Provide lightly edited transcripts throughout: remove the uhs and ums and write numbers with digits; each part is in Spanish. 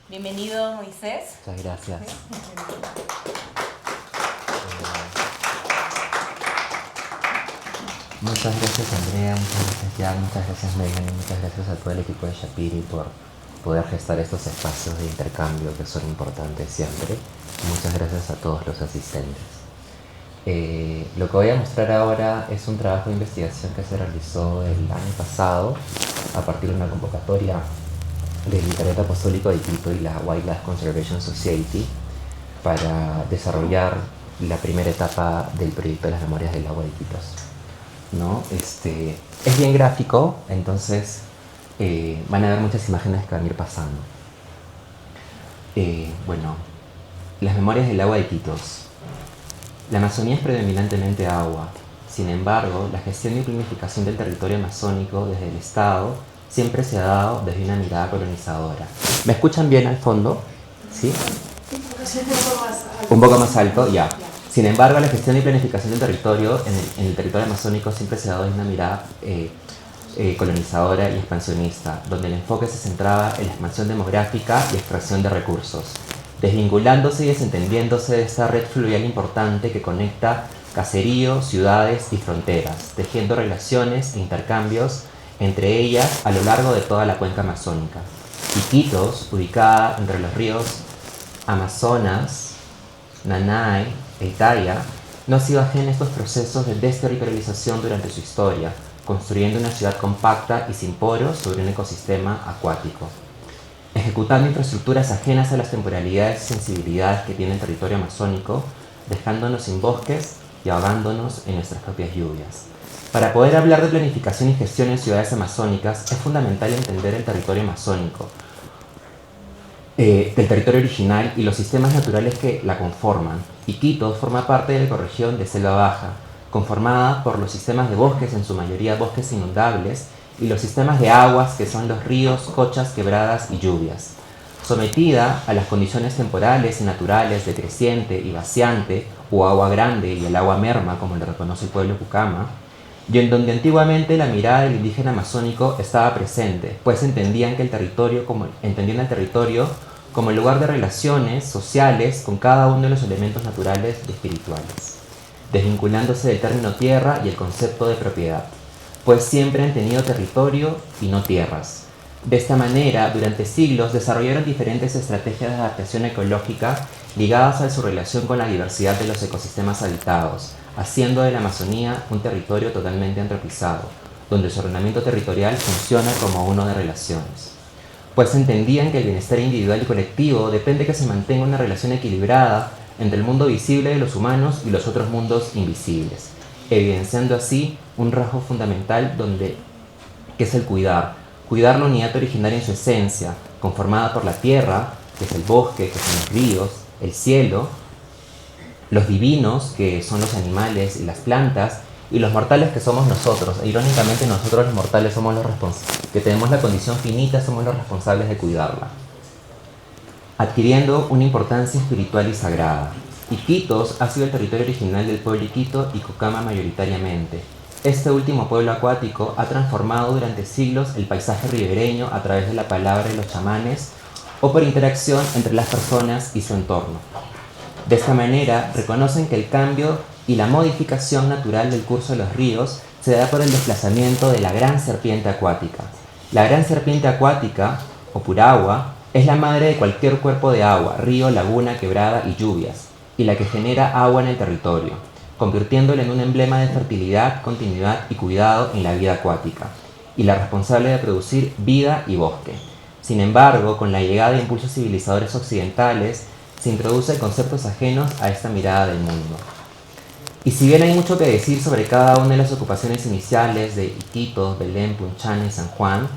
Bienvenido, Moisés. Muchas gracias. Muchas gracias, Andrea, muchas gracias, Jan, muchas gracias, Megan, y muchas gracias a todo el equipo de Shapiri por poder gestar estos espacios de intercambio que son importantes siempre. Muchas gracias a todos los asistentes. Lo que voy a mostrar ahora es un trabajo de investigación que se realizó el año pasado a partir de una convocatoria del Vicariato Apostólico de Quito y la Wildlife Conservation Society para desarrollar la primera etapa del proyecto de las Memorias del Agua de Iquitos, ¿no? Es bien gráfico, entonces van a ver muchas imágenes que van a ir pasando. Bueno, las Memorias del Agua de Iquitos. La Amazonía es predominantemente agua. Sin embargo, la gestión y planificación del territorio amazónico desde el Estado siempre se ha dado desde una mirada colonizadora. ¿Me escuchan bien al fondo? ¿Sí? Un poco más alto, ya. Sin embargo, la gestión y planificación del territorio en el territorio amazónico siempre se ha dado desde una mirada colonizadora y expansionista, donde el enfoque se centraba en la expansión demográfica y extracción de recursos, desvinculándose y desentendiéndose de esta red fluvial importante que conecta caserío, ciudades y fronteras, tejiendo relaciones e intercambios entre ellas a lo largo de toda la cuenca amazónica. Iquitos, ubicada entre los ríos Amazonas, Nanay e Itaia, no ha sido ajena a estos procesos de desterritorialización durante su historia, construyendo una ciudad compacta y sin poros sobre un ecosistema acuático, ejecutando infraestructuras ajenas a las temporalidades y sensibilidades que tiene el territorio amazónico, dejándonos sin bosques y ahogándonos en nuestras propias lluvias. Para poder hablar de planificación y gestión en ciudades amazónicas es fundamental entender el territorio amazónico, del territorio original y los sistemas naturales que la conforman. Iquitos forma parte de la ecorregión de selva baja, conformada por los sistemas de bosques, en su mayoría bosques inundables, y los sistemas de aguas que son los ríos, cochas, quebradas y lluvias. Sometida a las condiciones temporales y naturales de creciente y vaciante, o agua grande y el agua merma, como le reconoce el pueblo Pucama, y en donde antiguamente la mirada del indígena amazónico estaba presente, pues entendían el territorio como el lugar de relaciones sociales con cada uno de los elementos naturales y espirituales, desvinculándose del término tierra y el concepto de propiedad, pues siempre han tenido territorio y no tierras. De esta manera, durante siglos desarrollaron diferentes estrategias de adaptación ecológica ligadas a su relación con la diversidad de los ecosistemas habitados, haciendo de la Amazonía un territorio totalmente antropizado, donde su ordenamiento territorial funciona como uno de relaciones. Pues entendían que el bienestar individual y colectivo depende de que se mantenga una relación equilibrada entre el mundo visible de los humanos y los otros mundos invisibles, evidenciando así un rasgo fundamental que es el cuidar la unidad originaria en su esencia, conformada por la tierra, que es el bosque, que son los ríos, el cielo, los divinos, que son los animales y las plantas, y los mortales, que somos nosotros. E, irónicamente, nosotros los mortales somos los que tenemos la condición finita, somos los responsables de cuidarla, adquiriendo una importancia espiritual y sagrada. Iquitos ha sido el territorio original del pueblo Iquito y Cocama mayoritariamente. Este último pueblo acuático ha transformado durante siglos el paisaje ribereño a través de la palabra de los chamanes o por interacción entre las personas y su entorno. De esta manera, reconocen que el cambio y la modificación natural del curso de los ríos se da por el desplazamiento de la gran serpiente acuática. La gran serpiente acuática, o puragua, es la madre de cualquier cuerpo de agua, río, laguna, quebrada y lluvias, y la que genera agua en el territorio, convirtiéndola en un emblema de fertilidad, continuidad y cuidado en la vida acuática, y la responsable de producir vida y bosque. Sin embargo, con la llegada de impulsos civilizadores occidentales, se introducen conceptos ajenos a esta mirada del mundo. Y si bien hay mucho que decir sobre cada una de las ocupaciones iniciales de Iquitos, Belén, Punchana y San Juan,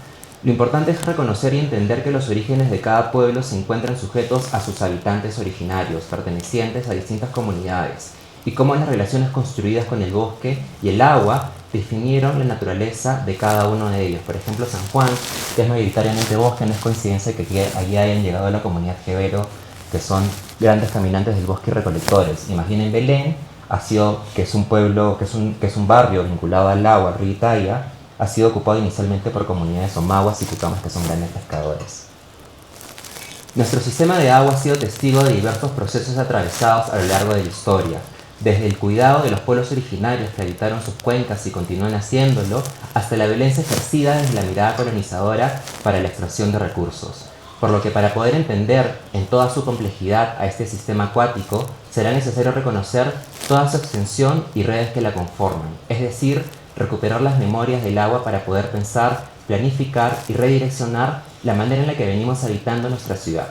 lo importante es reconocer y entender que los orígenes de cada pueblo se encuentran sujetos a sus habitantes originarios, pertenecientes a distintas comunidades, y cómo las relaciones construidas con el bosque y el agua definieron la naturaleza de cada uno de ellos. Por ejemplo, San Juan, que es mayoritariamente bosque, no es coincidencia que allí hayan llegado a la comunidad jebero, que son grandes caminantes del bosque y recolectores. Imaginen Belén, que es un pueblo, que es un barrio vinculado al agua, al río Itaia, ha sido ocupado inicialmente por comunidades omaguas y cucamas, que son grandes pescadores. Nuestro sistema de agua ha sido testigo de diversos procesos atravesados a lo largo de la historia, desde el cuidado de los pueblos originarios que habitaron sus cuencas y continúan haciéndolo, hasta la violencia ejercida desde la mirada colonizadora para la extracción de recursos. Por lo que para poder entender en toda su complejidad a este sistema acuático, será necesario reconocer toda su extensión y redes que la conforman, es decir, recuperar las memorias del agua para poder pensar, planificar y redireccionar la manera en la que venimos habitando nuestra ciudad.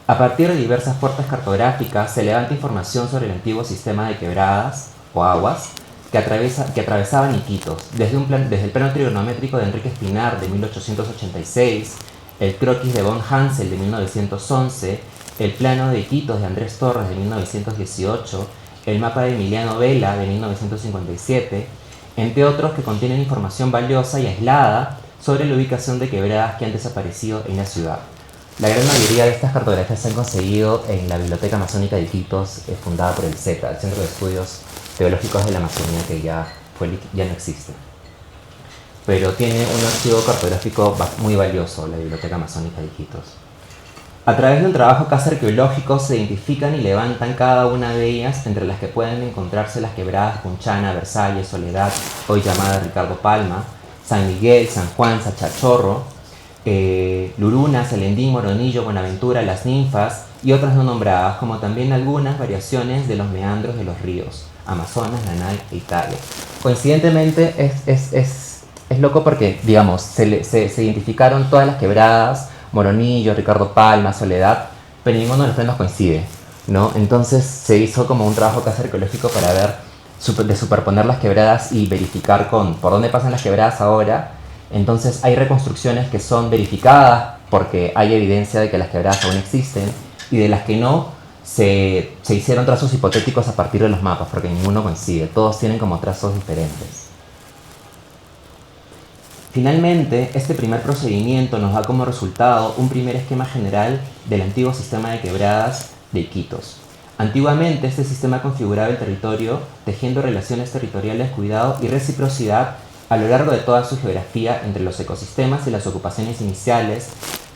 A partir de diversas fuentes cartográficas se levanta información sobre el antiguo sistema de quebradas o aguas que atravesaban Iquitos, desde el plano trigonométrico de Enrique Espinar de 1886, el croquis de von Hansel de 1911, el plano de Iquitos de Andrés Torres de 1918, el mapa de Emiliano Vela de 1957, entre otros que contienen información valiosa y aislada sobre la ubicación de quebradas que han desaparecido en la ciudad. La gran mayoría de estas cartografías se han conseguido en la Biblioteca Amazónica de Iquitos, fundada por el CETA, el Centro de Estudios Teológicos de la Amazonía, que ya no existe. Pero tiene un archivo cartográfico muy valioso, la Biblioteca Amazónica de Iquitos. A través de un trabajo casi arqueológico se identifican y levantan cada una de ellas, entre las que pueden encontrarse las quebradas Punchana, Versalles, Soledad, hoy llamada Ricardo Palma, San Miguel, San Juan, Sachachorro, Luruna, Selendín, Moronillo, Buenaventura, Las Ninfas y otras no nombradas, como también algunas variaciones de los meandros de los ríos, Amazonas, Nanay e Italia. Coincidentemente es loco porque, digamos, se identificaron todas las quebradas, Moronillo, Ricardo Palma, Soledad, pero ninguno de los planos coincide, ¿no? Entonces se hizo como un trabajo casi arqueológico para ver, de superponer las quebradas y verificar por dónde pasan las quebradas ahora. Entonces hay reconstrucciones que son verificadas porque hay evidencia de que las quebradas aún existen, y de las que no, se hicieron trazos hipotéticos a partir de los mapas, porque ninguno coincide, todos tienen como trazos diferentes. Finalmente, este primer procedimiento nos da como resultado un primer esquema general del antiguo sistema de quebradas de Iquitos. Antiguamente, este sistema configuraba el territorio tejiendo relaciones territoriales, cuidado y reciprocidad a lo largo de toda su geografía entre los ecosistemas y las ocupaciones iniciales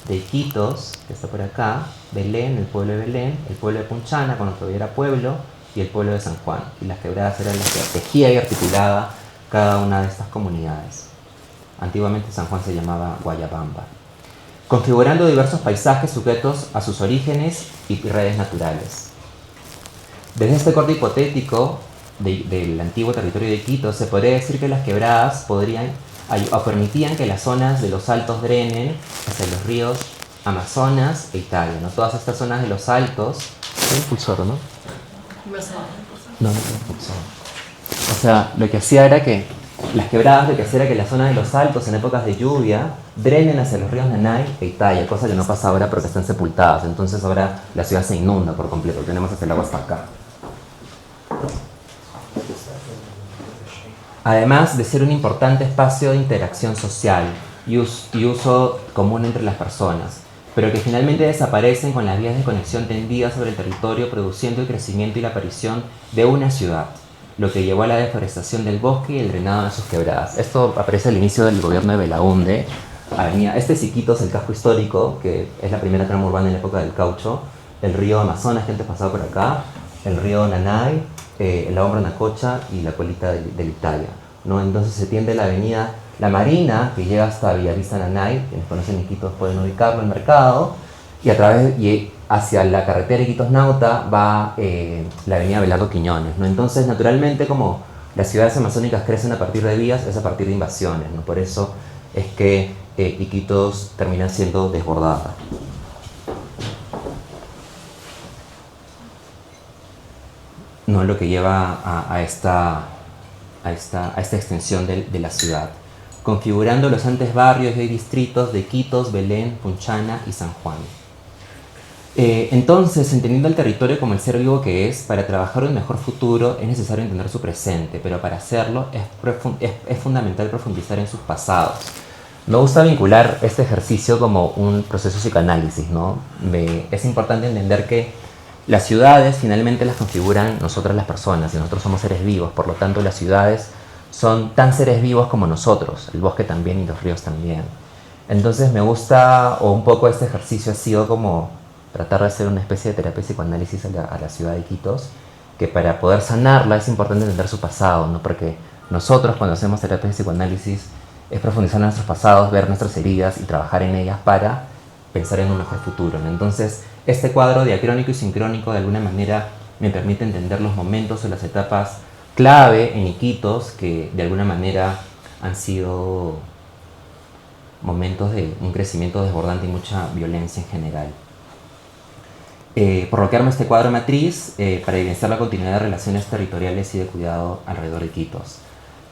de Iquitos, que está por acá, Belén, el pueblo de Belén, el pueblo de Punchana, cuando todavía era pueblo, y el pueblo de San Juan. Y las quebradas eran las que tejía y articulaba cada una de estas comunidades. Antiguamente San Juan se llamaba Guayabamba, configurando diversos paisajes sujetos a sus orígenes y redes naturales. Desde este corte hipotético del antiguo territorio de Iquitos, se podría decir que las quebradas permitían que las zonas de los altos drenen hacia los ríos Amazonas e Italia, ¿no? Todas estas zonas de los altos... ¿Hay un pulsor, no? No hay pulsor. O sea, lo que hacía era que las quebradas, lo que hacía era que las zonas de los altos en épocas de lluvia drenen hacia los ríos Nanay e Italia, cosa que no pasa ahora porque están sepultadas. Entonces ahora la ciudad se inunda por completo, tenemos hasta el agua hasta acá. Además de ser un importante espacio de interacción social y uso común entre las personas, pero que finalmente desaparecen con las vías de conexión tendidas sobre el territorio, produciendo el crecimiento y la aparición de una ciudad, lo que llevó a la deforestación del bosque y el drenado de sus quebradas. Esto aparece al inicio del gobierno de Belaúnde. Este es Iquitos, el casco histórico, que es la primera trama urbana en la época del caucho, el río Amazonas, que antes pasaba por acá, el río Nanay, el Hombro Nacocha y la colita del Italia, ¿no? Entonces se tiende la avenida La Marina, que llega hasta Villavista Nanay, quienes conocen Iquitos pueden ubicarlo, el mercado, y hacia la carretera Iquitos Nauta va la avenida Belardo Quiñones, ¿no? Entonces, naturalmente, como las ciudades amazónicas crecen a partir de vías, es a partir de invasiones, ¿no? Por eso es que Iquitos termina siendo desbordada. No lo que lleva a esta extensión de la ciudad, configurando los antes barrios y distritos de Iquitos, Belén, Punchana y San Juan. Entonces, entendiendo el territorio como el ser vivo que es, para trabajar un mejor futuro es necesario entender su presente, pero para hacerlo es fundamental profundizar en sus pasados. Me gusta vincular este ejercicio como un proceso de psicoanálisis, ¿no? Es importante entender que las ciudades finalmente las configuran nosotras las personas, y nosotros somos seres vivos, por lo tanto las ciudades son tan seres vivos como nosotros, el bosque también y los ríos también. Entonces me gusta, o un poco este ejercicio ha sido como tratar de hacer una especie de terapia de psicoanálisis a la ciudad de Iquitos, que para poder sanarla es importante entender su pasado, ¿no? Porque nosotros cuando hacemos terapia de psicoanálisis es profundizar en nuestros pasados, ver nuestras heridas y trabajar en ellas para pensar en un mejor futuro, ¿no? Entonces, este cuadro diacrónico y sincrónico de alguna manera me permite entender los momentos o las etapas clave en Iquitos que de alguna manera han sido momentos de un crecimiento desbordante y mucha violencia en general. Por lo que armo este cuadro matriz para evidenciar la continuidad de relaciones territoriales y de cuidado alrededor de Iquitos.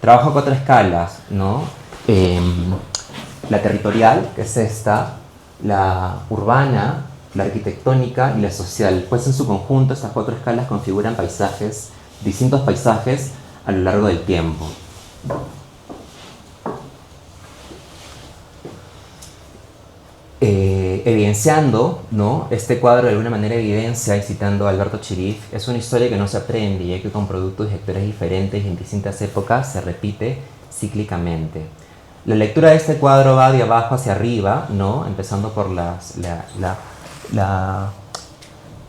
Trabajo a 4 escalas, ¿no? La territorial, que es esta, la urbana, la arquitectónica y la social. Pues en su conjunto estas 4 escalas configuran paisajes, distintos paisajes a lo largo del tiempo. Evidenciando, ¿no? Este cuadro de alguna manera evidencia, y citando a Alberto Chirif, es una historia que no se aprende, ya que con productos y actores diferentes y en distintas épocas se repite cíclicamente. La lectura de este cuadro va de abajo hacia arriba, ¿no? Empezando por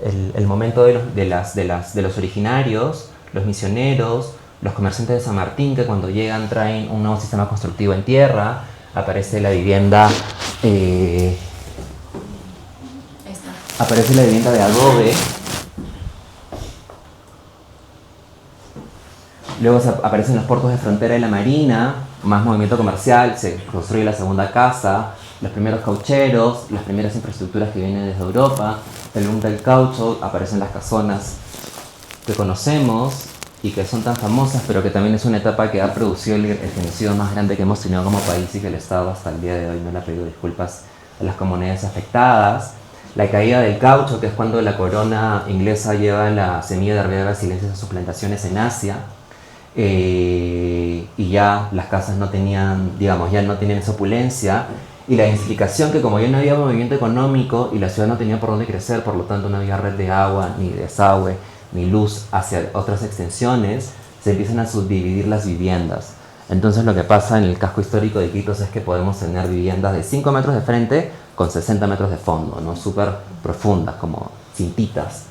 el momento de los originarios, los misioneros, los comerciantes de San Martín, que cuando llegan traen un nuevo sistema constructivo en tierra, aparece la vivienda de adobe. Luego aparecen los puertos de frontera de la marina, más movimiento comercial, se construye la segunda casa, los primeros caucheros, las primeras infraestructuras que vienen desde Europa, el boom del caucho, aparecen las casonas que conocemos y que son tan famosas, pero que también es una etapa que ha producido el genocidio más grande que hemos tenido como país y que el Estado hasta el día de hoy no le ha pedido disculpas a las comunidades afectadas. La caída del caucho, que es cuando la corona inglesa lleva la semilla de herrera brasileña a sus plantaciones en Asia, y ya las casas no tenían, digamos, ya no tenían esa opulencia, y la densificación, que como ya no había movimiento económico y la ciudad no tenía por dónde crecer, por lo tanto no había red de agua, ni de desagüe, ni luz hacia otras extensiones, se empiezan a subdividir las viviendas. Entonces lo que pasa en el casco histórico de Iquitos es que podemos tener viviendas de 5 metros de frente con 60 metros de fondo, ¿no? Súper profundas, como cintitas,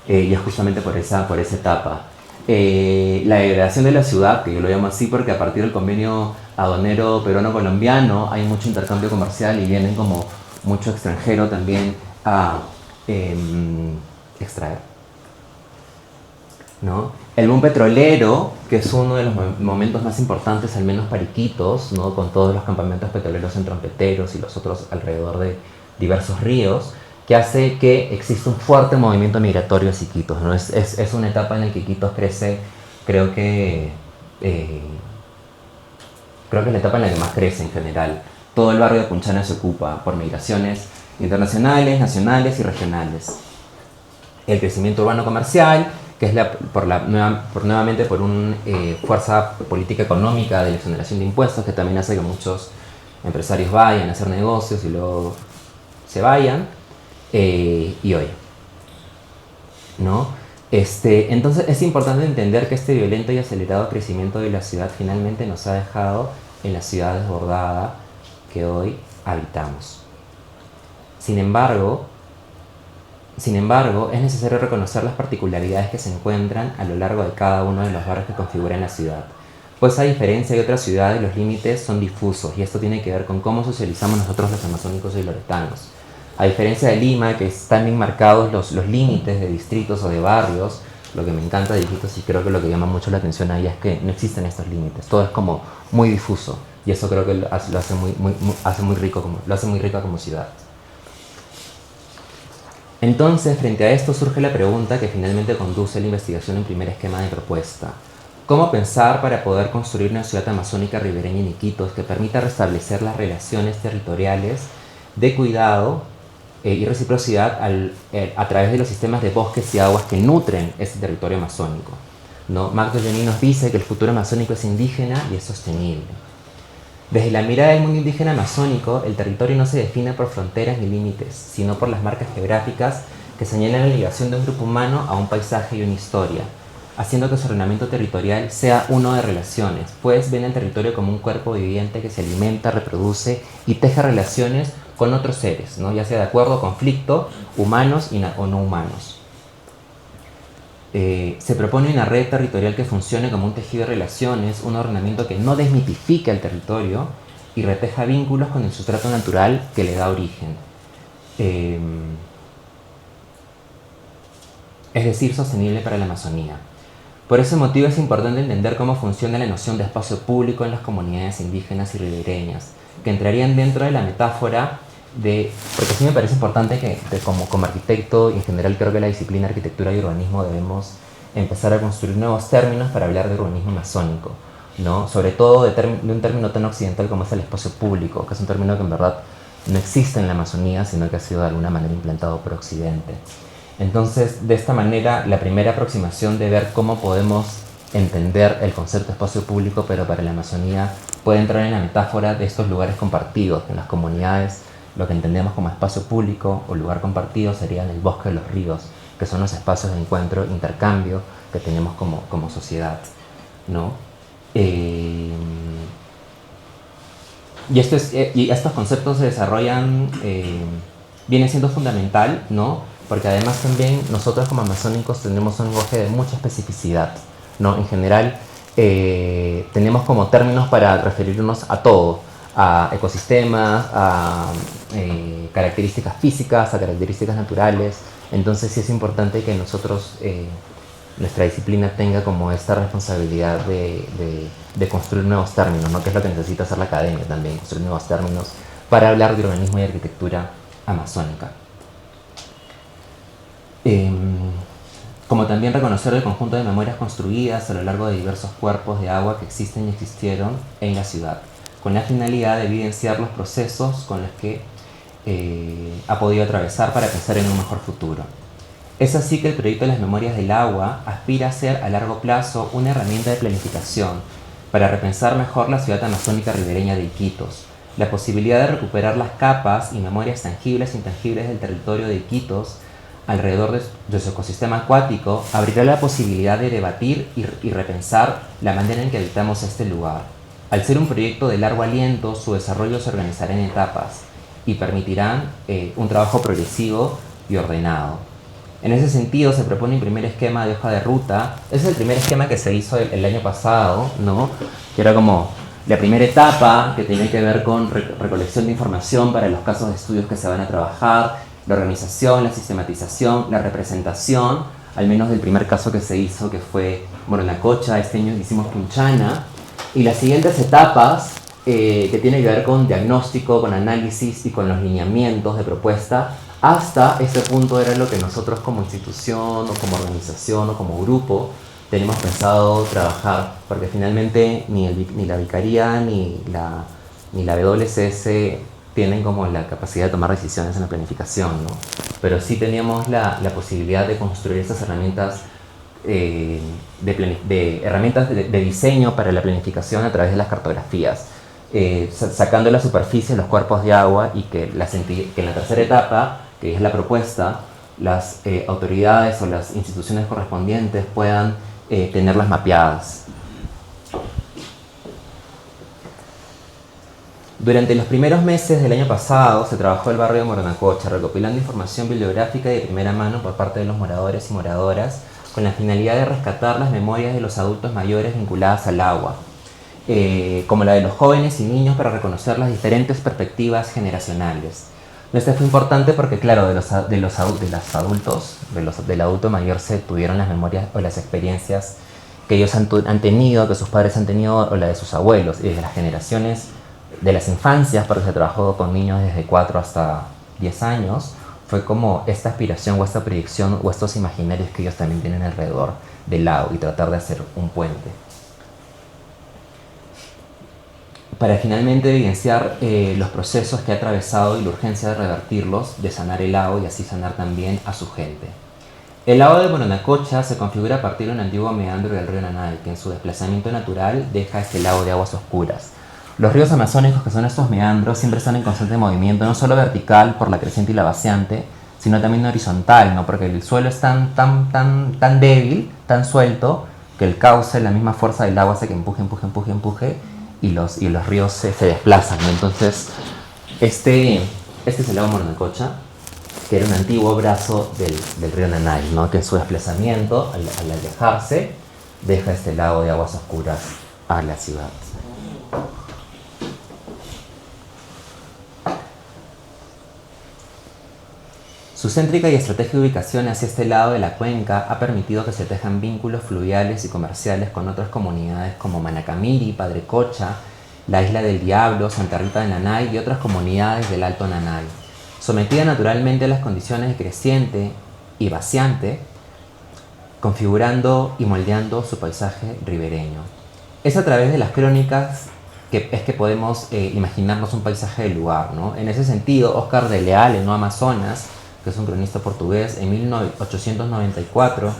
y es justamente por esa etapa. La degradación de la ciudad, que yo lo llamo así porque a partir del convenio aduanero peruano-colombiano hay mucho intercambio comercial y vienen como mucho extranjero también a extraer, ¿no? El boom petrolero, que es uno de los momentos más importantes, al menos para Iquitos, ¿no? Con todos los campamentos petroleros en Trompeteros y los otros alrededor de diversos ríos, que hace que exista un fuerte movimiento migratorio hacia Iquitos, ¿no? Es una etapa en la que Iquitos crece, creo que es la etapa en la que más crece en general. Todo el barrio de Punchana se ocupa por migraciones internacionales, nacionales y regionales. El crecimiento urbano comercial, que es nuevamente por una fuerza política económica de la exoneración de impuestos, que también hace que muchos empresarios vayan a hacer negocios y luego se vayan, y hoy, ¿no? Entonces es importante entender que este violento y acelerado crecimiento de la ciudad finalmente nos ha dejado en la ciudad desbordada que hoy habitamos. Sin embargo, es necesario reconocer las particularidades que se encuentran a lo largo de cada uno de los barrios que configuran la ciudad. Pues a diferencia de otras ciudades, los límites son difusos y esto tiene que ver con cómo socializamos nosotros los amazónicos y loretanos. A diferencia de Lima, que están bien marcados los límites de distritos o de barrios, lo que me encanta de Iquitos y creo que lo que llama mucho la atención ahí es que no existen estos límites. Todo es como muy difuso y eso creo que lo hace muy rica como ciudad. Entonces, frente a esto surge la pregunta que finalmente conduce a la investigación en primer esquema de propuesta. ¿Cómo pensar para poder construir una ciudad amazónica ribereña en Iquitos que permita restablecer las relaciones territoriales de cuidado y reciprocidad a través de los sistemas de bosques y aguas que nutren ese territorio amazónico, ¿no? Magdo Yaní nos dice que el futuro amazónico es indígena y es sostenible. Desde la mirada del mundo indígena amazónico, el territorio no se define por fronteras ni límites, sino por las marcas geográficas que señalan la ligación de un grupo humano a un paisaje y una historia. haciendo que su ordenamiento territorial sea uno de relaciones, pues ven el territorio como un cuerpo viviente que se alimenta, reproduce y teje relaciones con otros seres, ¿no? Ya sea de acuerdo o conflicto, humanos o no humanos. Se propone una red territorial que funcione como un tejido de relaciones, un ordenamiento que no desmitifique el territorio y reteja vínculos con el sustrato natural que le da origen. Es decir, sostenible para la Amazonía. Por ese motivo es importante entender cómo funciona la noción de espacio público en las comunidades indígenas y ribereñas, que entrarían dentro de la metáfora de... Porque sí me parece importante que como arquitecto y en general creo que la disciplina arquitectura y urbanismo debemos empezar a construir nuevos términos para hablar de urbanismo amazónico, ¿no? Sobre todo de un término tan occidental como es el espacio público, que es un término que en verdad no existe en la Amazonía, sino que ha sido de alguna manera implantado por Occidente. Entonces, de esta manera, la primera aproximación de ver cómo podemos entender el concepto de espacio público, pero para la Amazonía, puede entrar en la metáfora de estos lugares compartidos. En las comunidades, lo que entendemos como espacio público o lugar compartido serían el bosque de los ríos, que son los espacios de encuentro e intercambio que tenemos como sociedad, ¿no? Y estos conceptos se desarrollan, viene siendo fundamental, ¿no? Porque además también nosotros como amazónicos tenemos un lenguaje de mucha especificidad, ¿no? En general tenemos como términos para referirnos a todo, a ecosistemas, a características físicas, a características naturales. Entonces sí es importante que nosotros, nuestra disciplina tenga como esta responsabilidad de construir nuevos términos, ¿no? Que es lo que necesita hacer la academia también, construir nuevos términos para hablar de urbanismo y arquitectura amazónica. Como también reconocer el conjunto de memorias construidas a lo largo de diversos cuerpos de agua que existen y existieron en la ciudad, con la finalidad de evidenciar los procesos con los que ha podido atravesar para pensar en un mejor futuro. Es así que el proyecto de las memorias del agua aspira a ser a largo plazo una herramienta de planificación para repensar mejor la ciudad amazónica ribereña de Iquitos, la posibilidad de recuperar las capas y memorias tangibles e intangibles del territorio de Iquitos alrededor de su ecosistema acuático abrirá la posibilidad de debatir y repensar la manera en que habitamos este lugar. Al ser un proyecto de largo aliento, su desarrollo se organizará en etapas y permitirán un trabajo progresivo y ordenado. En ese sentido, se propone un primer esquema de hoja de ruta. Ese es el primer esquema que se hizo el año pasado, ¿no? Que era como la primera etapa, que tenía que ver con recolección de información para los casos de estudios que se van a trabajar, la organización, la sistematización, la representación, al menos del primer caso que se hizo, que fue Moranacocha. Este año hicimos Punchana, y las siguientes etapas que tienen que ver con diagnóstico, con análisis y con los lineamientos de propuesta. Hasta ese punto era lo que nosotros como institución o como organización o como grupo tenemos pensado trabajar, porque finalmente ni la Vicaría ni la WCS tienen como la capacidad de tomar decisiones en la planificación, ¿no? Pero sí teníamos la posibilidad de construir esas herramientas herramientas de diseño para la planificación a través de las cartografías, sacando la superficie los cuerpos de agua, y que en la tercera etapa, que es la propuesta, las autoridades o las instituciones correspondientes puedan tenerlas mapeadas. Durante los primeros meses del año pasado se trabajó el barrio de Moranacocha, recopilando información bibliográfica y de primera mano por parte de los moradores y moradoras, con la finalidad de rescatar las memorias de los adultos mayores vinculadas al agua, como la de los jóvenes y niños, para reconocer las diferentes perspectivas generacionales. Esto fue importante porque, claro, del adulto mayor se tuvieron las memorias o las experiencias que ellos han tenido, que sus padres han tenido, o la de sus abuelos, y de las generaciones de las infancias, porque se trabajó con niños desde 4 hasta 10 años, fue como esta aspiración o esta proyección o estos imaginarios que ellos también tienen alrededor del lago, y tratar de hacer un puente. Para finalmente evidenciar los procesos que ha atravesado y la urgencia de revertirlos, de sanar el lago y así sanar también a su gente. El lago de Moranacocha se configura a partir de un antiguo meandro del río Nanay, que en su desplazamiento natural deja este lago de aguas oscuras. Los ríos amazónicos, que son estos meandros, siempre están en constante movimiento, no solo vertical por la creciente y la vaciante, sino también horizontal, ¿no? Porque el suelo es tan débil, tan suelto, que el cauce, la misma fuerza del agua hace que empuje, y los ríos se desplazan, ¿no? Entonces, este es el lago Morondavacocha, que era un antiguo brazo del río Nanay, ¿no? Que en su desplazamiento, al alejarse, deja este lago de aguas oscuras a la ciudad. Su céntrica y estratégica ubicación hacia este lado de la cuenca ha permitido que se tejan vínculos fluviales y comerciales con otras comunidades como Manacamiri, Padre Cocha, la Isla del Diablo, Santa Rita de Nanay y otras comunidades del Alto Nanay, sometida naturalmente a las condiciones de creciente y vaciante, configurando y moldeando su paisaje ribereño. Es a través de las crónicas que podemos imaginarnos un paisaje del lugar, ¿no? En ese sentido, Oscar de Leal, en No Amazonas, que es un cronista portugués, en 1894,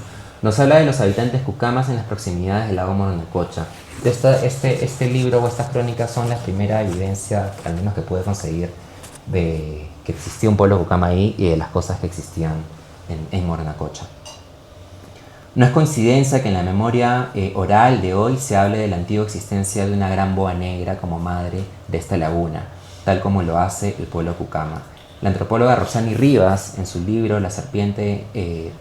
nos habla de los habitantes cucamas en las proximidades del lago Morondavacocha. Este libro o estas crónicas son la primera evidencia, al menos que pude conseguir, de que existía un pueblo cucama ahí y de las cosas que existían en Morondavacocha. No es coincidencia que en la memoria oral de hoy se hable de la antigua existencia de una gran boa negra como madre de esta laguna, tal como lo hace el pueblo cucama. La antropóloga Roxani Rivas, en su libro La serpiente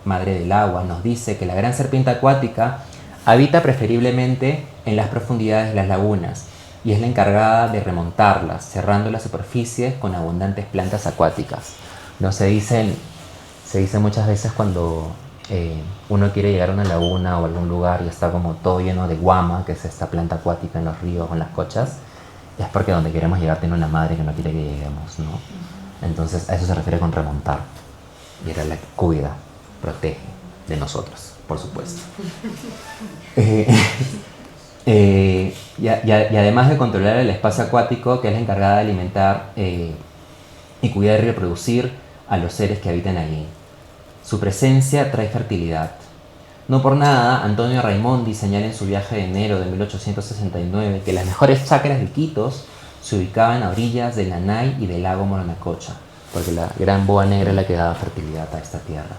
madre del agua, nos dice que la gran serpiente acuática habita preferiblemente en las profundidades de las lagunas y es la encargada de remontarlas, cerrando las superficies con abundantes plantas acuáticas. No se dice muchas veces cuando uno quiere llegar a una laguna o algún lugar y está como todo lleno de guama, que es esta planta acuática en los ríos o en las cochas, es porque donde queremos llegar tiene una madre que no quiere que lleguemos, ¿no? Entonces a eso se refiere con remontar. Y era la que cuida, protege de nosotros, por supuesto. Y además de controlar el espacio acuático, que es la encargada de alimentar y cuidar y reproducir a los seres que habitan allí. Su presencia trae fertilidad. No por nada, Antonio Raimondi señala en su viaje de enero de 1869 que las mejores chacras de Iquitos se ubicaban a orillas del Nanay y del lago Morondavacocha, porque la gran boa negra es la que daba fertilidad a esta tierra.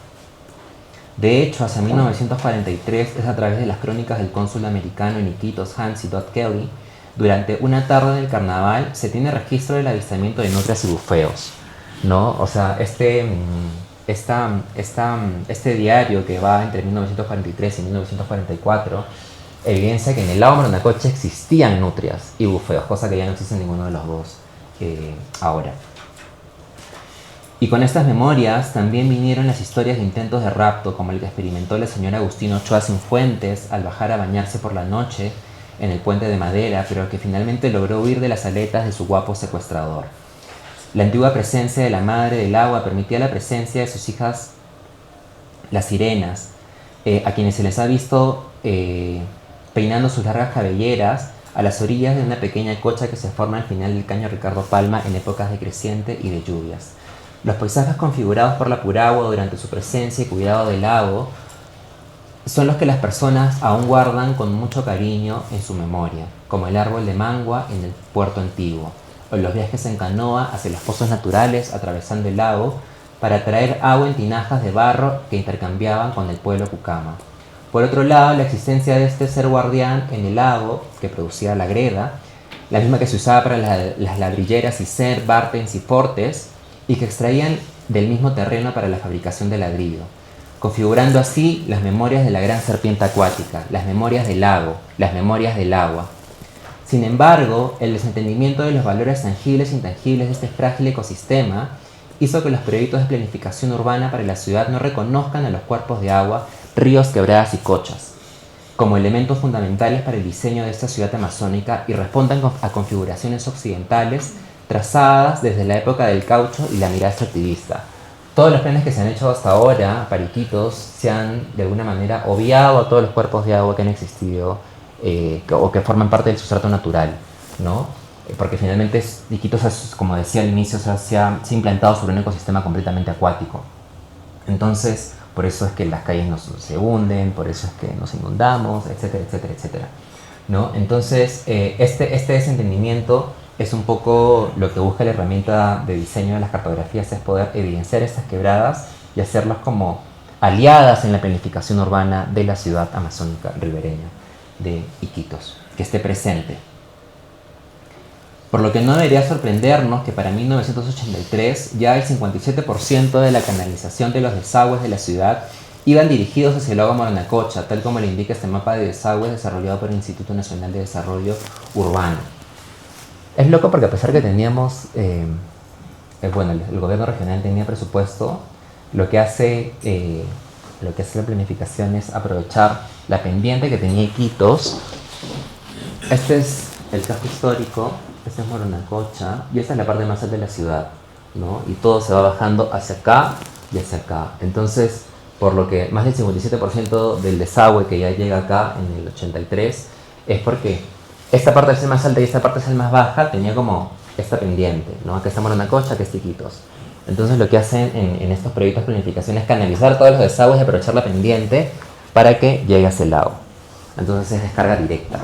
De hecho, hacia 1943 es a través de las crónicas del cónsul americano en Iquitos, Hansi Dodd Kelly, durante una tarde del carnaval se tiene registro del avistamiento de nutrias y bufeos, ¿no? O sea, este diario que va entre 1943 y 1944 evidencia que en el lago Morondavacocha existían nutrias y bufeos, cosa que ya no existe en ninguno de los dos ahora. Y con estas memorias también vinieron las historias de intentos de rapto, como el que experimentó la señora Agustina Ochoa Cifuentes al bajar a bañarse por la noche en el puente de madera, pero que finalmente logró huir de las aletas de su guapo secuestrador. La antigua presencia de la madre del agua permitía la presencia de sus hijas, las sirenas, a quienes se les ha visto peinando sus largas cabelleras a las orillas de una pequeña cocha que se forma al final del caño Ricardo Palma en épocas de creciente y de lluvias. Los paisajes configurados por la Puragua durante su presencia y cuidado del lago son los que las personas aún guardan con mucho cariño en su memoria, como el árbol de mangua en el puerto antiguo, o los viajes en canoa hacia los pozos naturales atravesando el lago para traer agua en tinajas de barro que intercambiaban con el pueblo cucama. Por otro lado, la existencia de este ser guardián en el lago, que producía la greda, la misma que se usaba para las ladrilleras Iser, Bartens y Fortes, y que extraían del mismo terreno para la fabricación de ladrillo, configurando así las memorias de la gran serpiente acuática, las memorias del lago, las memorias del agua. Sin embargo, el desentendimiento de los valores tangibles e intangibles de este frágil ecosistema hizo que los proyectos de planificación urbana para la ciudad no reconozcan a los cuerpos de agua, ríos, quebradas y cochas como elementos fundamentales para el diseño de esta ciudad amazónica y respondan a configuraciones occidentales trazadas desde la época del caucho y la mirada extractivista. Todos los planes que se han hecho hasta ahora para Iquitos se han de alguna manera obviado a todos los cuerpos de agua que han existido o que forman parte del sustrato natural, ¿no? Porque finalmente Iquitos, como decía al inicio, se ha implantado sobre un ecosistema completamente acuático. Entonces, por eso es que las calles se hunden, por eso es que nos inundamos, etcétera, etcétera, etcétera, ¿no? Entonces, este desentendimiento es un poco lo que busca la herramienta de diseño de las cartografías, es poder evidenciar estas quebradas y hacerlas como aliadas en la planificación urbana de la ciudad amazónica ribereña de Iquitos, que esté presente. Por lo que no debería sorprendernos que para 1983 ya el 57% de la canalización de los desagües de la ciudad iban dirigidos hacia el lago Moranacocha, tal como le indica este mapa de desagües desarrollado por el Instituto Nacional de Desarrollo Urbano. Es loco porque a pesar que teníamos, bueno, el gobierno regional tenía presupuesto, lo que hace la planificación es aprovechar la pendiente que tenía Iquitos. Este es el casco histórico, este es Moranacocha y esta es la parte más alta de la ciudad, ¿no? Y todo se va bajando hacia acá y hacia acá. Entonces, por lo que más del 57% del desagüe que ya llega acá en el 83 es porque esta parte es el más alta y esta parte es el más baja, tenía como esta pendiente, ¿no? Acá está Moranacocha, acá está Iquitos. Entonces lo que hacen en estos proyectos de planificación es canalizar todos los desagües y aprovechar la pendiente para que llegue hacia el lago. Entonces es descarga directa.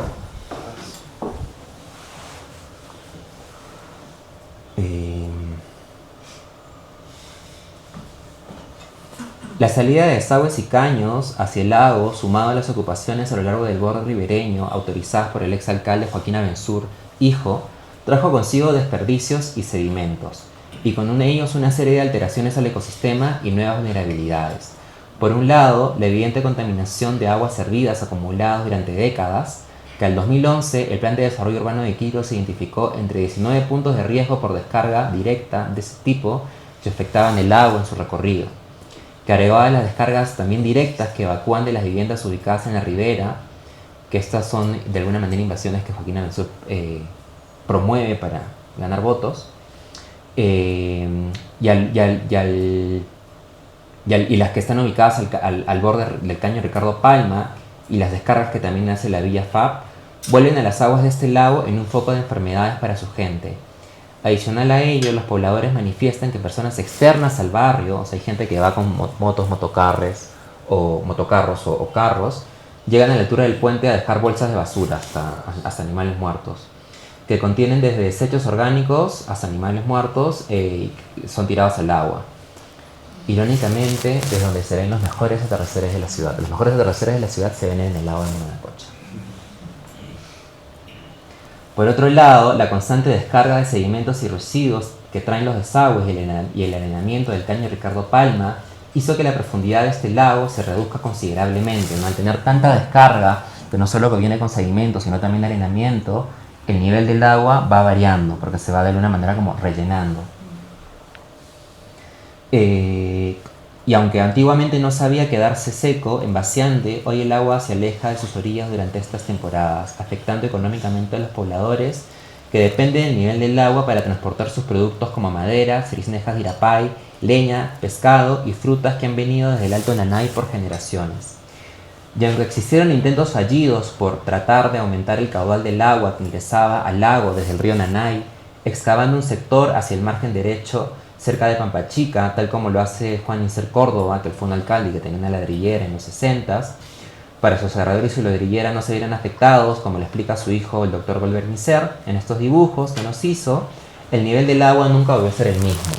La salida de desagües y caños hacia el lago, sumado a las ocupaciones a lo largo del borde ribereño autorizadas por el exalcalde Joaquín Abensur, hijo, trajo consigo desperdicios y sedimentos, y con ellos una serie de alteraciones al ecosistema y nuevas vulnerabilidades. Por un lado, la evidente contaminación de aguas servidas acumuladas durante décadas, que al 2011 el Plan de Desarrollo Urbano de Iquitos identificó entre 19 puntos de riesgo por descarga directa de ese tipo que afectaban el agua en su recorrido, que agregaba las descargas también directas que evacúan de las viviendas ubicadas en la ribera, que estas son de alguna manera invasiones que Joaquín Abensur promueve para ganar votos, y las que están ubicadas al borde del caño Ricardo Palma y las descargas que también hace la Villa FAP, vuelven a las aguas de este lago en un foco de enfermedades para su gente. Adicional a ello, los pobladores manifiestan que personas externas al barrio, o sea, hay gente que va con motocarros o carros, llegan a la altura del puente a dejar bolsas de basura hasta animales muertos, que contienen desde desechos orgánicos hasta animales muertos, son tirados al agua. Irónicamente, es donde se ven los mejores atardeceres de la ciudad. Los mejores atardeceres de la ciudad se ven en el lago de Moranacocha. Por otro lado, la constante descarga de sedimentos y residuos que traen los desagües y el arenamiento del caño Ricardo Palma hizo que la profundidad de este lago se reduzca considerablemente. ¿No? Al tener tanta descarga, que no solo que viene con sedimentos, sino también arenamiento, el nivel del agua va variando, porque se va de alguna manera como rellenando. Y aunque antiguamente no sabía quedarse seco, en Vaciante, hoy el agua se aleja de sus orillas durante estas temporadas, afectando económicamente a los pobladores que dependen del nivel del agua para transportar sus productos como madera, cisnejas de Irapay, leña, pescado y frutas que han venido desde el Alto Nanay por generaciones. Y aunque existieron intentos fallidos por tratar de aumentar el caudal del agua que ingresaba al lago desde el río Nanay, excavando un sector hacia el margen derecho cerca de Pampachica, tal como lo hace Juan Inser Córdoba, que fue un alcalde y que tenía una ladrillera en los 60s, para que sus agarradores y su ladrillera no se vieran afectados, como le explica su hijo, el doctor Golbert Inser, en estos dibujos que nos hizo, el nivel del agua nunca volvió a ser el mismo.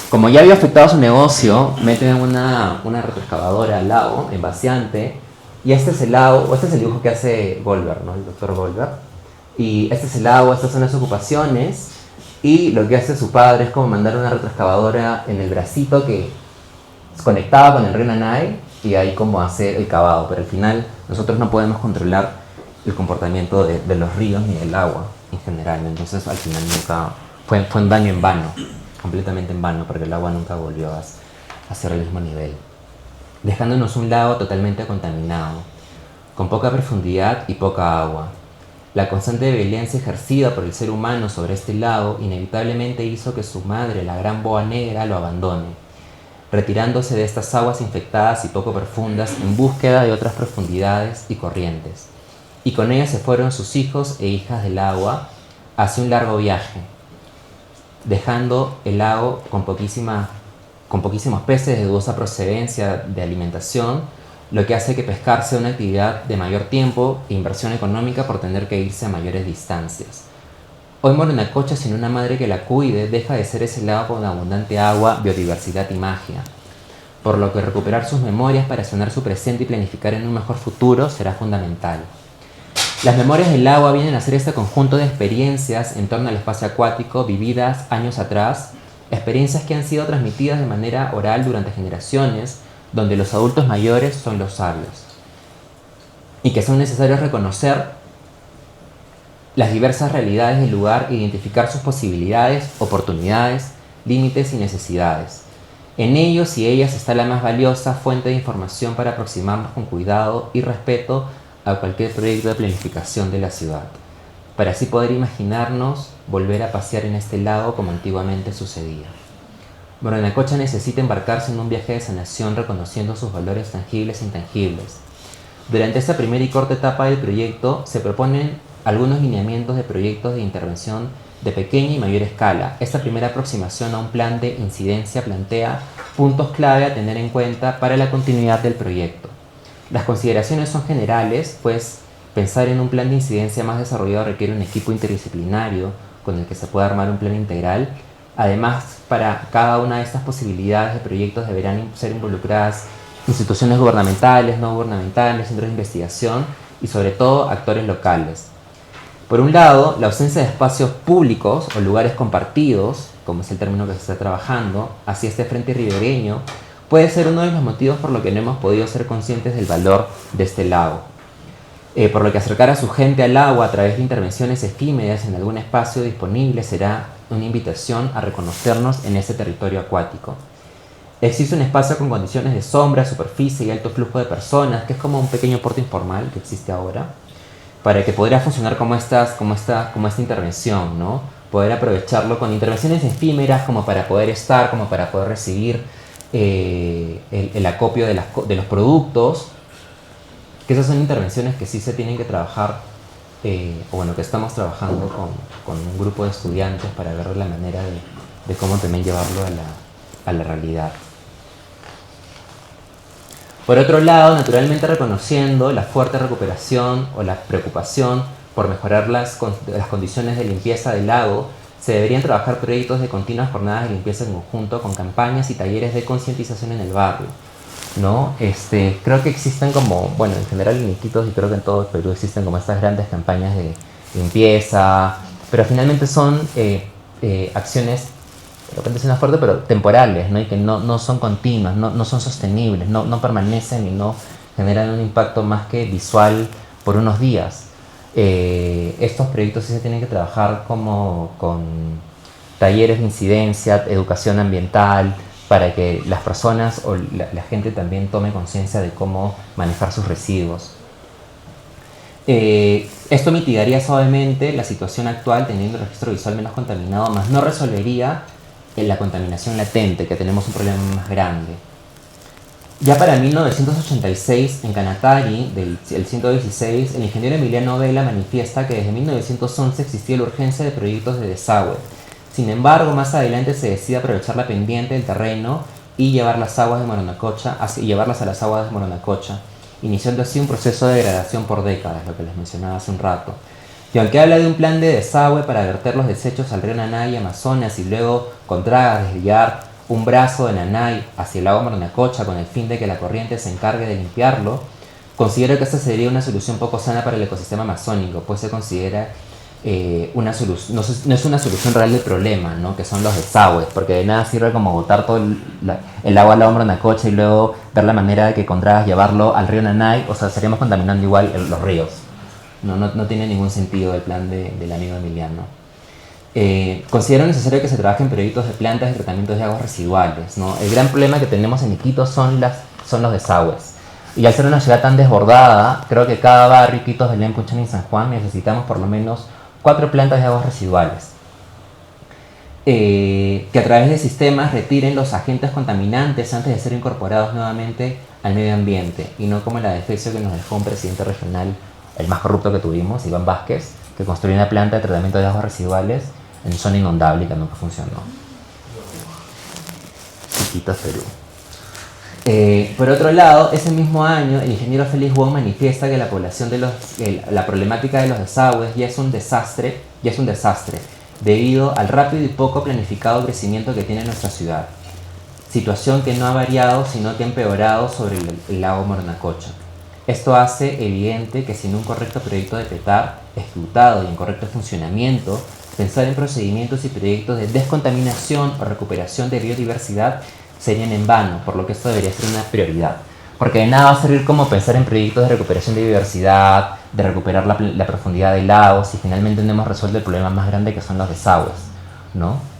Como ya había afectado su negocio, meten una retroexcavadora al lago, en Vaciante, y este es el lago, este es el dibujo que hace Golbert, ¿no? El doctor Golbert. Y este es el lago, estas son las ocupaciones, y lo que hace su padre es como mandar una retroexcavadora en el bracito que se conectaba con el río Nanay y ahí como hacer el cavado, pero al final nosotros no podemos controlar el comportamiento de los ríos ni del agua en general, entonces al final nunca fue un daño en vano, completamente en vano, porque el agua nunca volvió a ser el mismo nivel, dejándonos un lago totalmente contaminado, con poca profundidad y poca agua. La constante violencia ejercida por el ser humano sobre este lago inevitablemente hizo que su madre, la gran boa negra, lo abandone, retirándose de estas aguas infectadas y poco profundas en búsqueda de otras profundidades y corrientes. Y con ellas se fueron sus hijos e hijas del agua hacia un largo viaje, dejando el lago con poquísimos peces de dudosa procedencia de alimentación, lo que hace que pescar sea una actividad de mayor tiempo e inversión económica por tener que irse a mayores distancias. Hoy Morona-Cocha, sin una madre que la cuide, deja de ser ese lago con abundante agua, biodiversidad y magia. Por lo que recuperar sus memorias para sanar su presente y planificar en un mejor futuro será fundamental. Las memorias del agua vienen a ser este conjunto de experiencias en torno al espacio acuático vividas años atrás, experiencias que han sido transmitidas de manera oral durante generaciones, donde los adultos mayores son los sabios, y que son necesarios reconocer las diversas realidades del lugar e identificar sus posibilidades, oportunidades, límites y necesidades. En ellos y ellas está la más valiosa fuente de información para aproximarnos con cuidado y respeto a cualquier proyecto de planificación de la ciudad, para así poder imaginarnos volver a pasear en este lago como antiguamente sucedía. Morona-Cocha necesita embarcarse en un viaje de sanación reconociendo sus valores tangibles e intangibles. Durante esta primera y corta etapa del proyecto se proponen algunos lineamientos de proyectos de intervención de pequeña y mayor escala. Esta primera aproximación a un plan de incidencia plantea puntos clave a tener en cuenta para la continuidad del proyecto. Las consideraciones son generales, pues pensar en un plan de incidencia más desarrollado requiere un equipo interdisciplinario con el que se pueda armar un plan integral. Además, para cada una de estas posibilidades de proyectos deberán ser involucradas instituciones gubernamentales, no gubernamentales, centros de investigación y sobre todo actores locales. Por un lado, la ausencia de espacios públicos o lugares compartidos, como es el término que se está trabajando, hacia este frente ribereño, puede ser uno de los motivos por lo que no hemos podido ser conscientes del valor de este lago. Por lo que acercar a su gente al agua a través de intervenciones efímeras en algún espacio disponible será una invitación a reconocernos en ese territorio acuático. Existe un espacio con condiciones de sombra, superficie y alto flujo de personas, que es como un pequeño puerto informal que existe ahora, para que podría funcionar como esta intervención, ¿no? Poder aprovecharlo con intervenciones efímeras como para poder estar, como para poder recibir el acopio de los productos, que esas son intervenciones que sí se tienen que trabajar, o bueno, que estamos trabajando con un grupo de estudiantes para ver la manera de cómo también llevarlo a la realidad. Por otro lado, naturalmente reconociendo la fuerte recuperación o la preocupación por mejorar las condiciones de limpieza del lago, se deberían trabajar proyectos de continuas jornadas de limpieza en conjunto con campañas y talleres de concientización en el barrio, ¿no? Creo que existen como, bueno, en general en Iquitos y creo que en todo el Perú existen como estas grandes campañas de limpieza, pero finalmente son acciones, de repente suena fuerte, pero temporales, ¿no? Y que no son continuas, no son sostenibles, no permanecen y no generan un impacto más que visual por unos días. Estos proyectos sí se tienen que trabajar como con talleres de incidencia, educación ambiental, para que las personas o la gente también tome conciencia de cómo manejar sus residuos. Esto mitigaría suavemente la situación actual teniendo el registro visual menos contaminado, más no resolvería la contaminación latente, que tenemos un problema más grande. Ya para 1986, en Canatari, del 116, el ingeniero Emiliano Vela manifiesta que desde 1911 existía la urgencia de proyectos de desagüe. Sin embargo, más adelante se decide aprovechar la pendiente del terreno y llevarlas a las aguas de Morona-Cocha, iniciando así un proceso de degradación por décadas, lo que les mencionaba hace un rato. Y aunque habla de un plan de desagüe para verter los desechos al río Nanay y Amazonas y luego con dragas desviar un brazo de Nanay hacia el lago Morona-Cocha con el fin de que la corriente se encargue de limpiarlo, considero que esta sería una solución poco sana para el ecosistema amazónico, pues se considera no es una solución real del problema, ¿no? Que son los desagües, porque de nada sirve como botar todo el agua al lago Morona-Cocha y luego ver la manera de que con dragas llevarlo al río Nanay, o sea, estaríamos contaminando igual los ríos. No tiene ningún sentido el plan del amigo Emiliano. Considero necesario que se trabaje en proyectos de plantas de tratamiento de aguas residuales, ¿no? El gran problema que tenemos en Iquitos son los desagües. Y al ser una ciudad tan desbordada, creo que cada barrio, Iquitos, Belén, Puchán y San Juan, necesitamos por lo menos 4 plantas de aguas residuales. Que a través de sistemas retiren los agentes contaminantes antes de ser incorporados nuevamente al medio ambiente, y no como la defecio que nos dejó un presidente regional, el más corrupto que tuvimos, Iván Vázquez, que construyó una planta de tratamiento de aguas residuales en zona inundable y que nunca funcionó. Iquitos, Perú. Por otro lado, ese mismo año, el ingeniero Félix Wong manifiesta que la problemática de los desagües ya es un desastre y es un desastre, debido al rápido y poco planificado crecimiento que tiene nuestra ciudad. Situación que no ha variado, sino que ha empeorado sobre el lago Mornacocha. Esto hace evidente que sin un correcto proyecto de petar, ejecutado y en correcto funcionamiento, pensar en procedimientos y proyectos de descontaminación o recuperación de biodiversidad serían en vano, por lo que esto debería ser una prioridad. Porque de nada va a servir como pensar en proyectos de recuperación de biodiversidad, de recuperar la profundidad del lago, si finalmente no hemos resuelto el problema más grande que son los desagües, ¿no?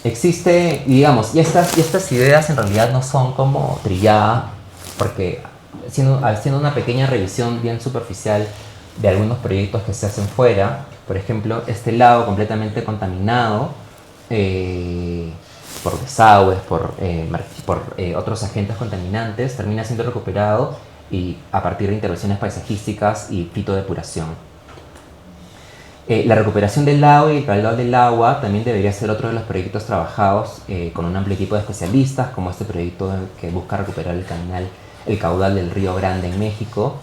Existe, digamos, y estas ideas en realidad no son como trilladas, porque haciendo una pequeña revisión bien superficial de algunos proyectos que se hacen fuera, por ejemplo, este lago completamente contaminado por desagües, por otros agentes contaminantes, termina siendo recuperado y a partir de intervenciones paisajísticas y fitodepuración. La recuperación del lago y el caudal del agua también debería ser otro de los proyectos trabajados con un amplio equipo de especialistas, como este proyecto que busca recuperar el caudal del Río Grande en México.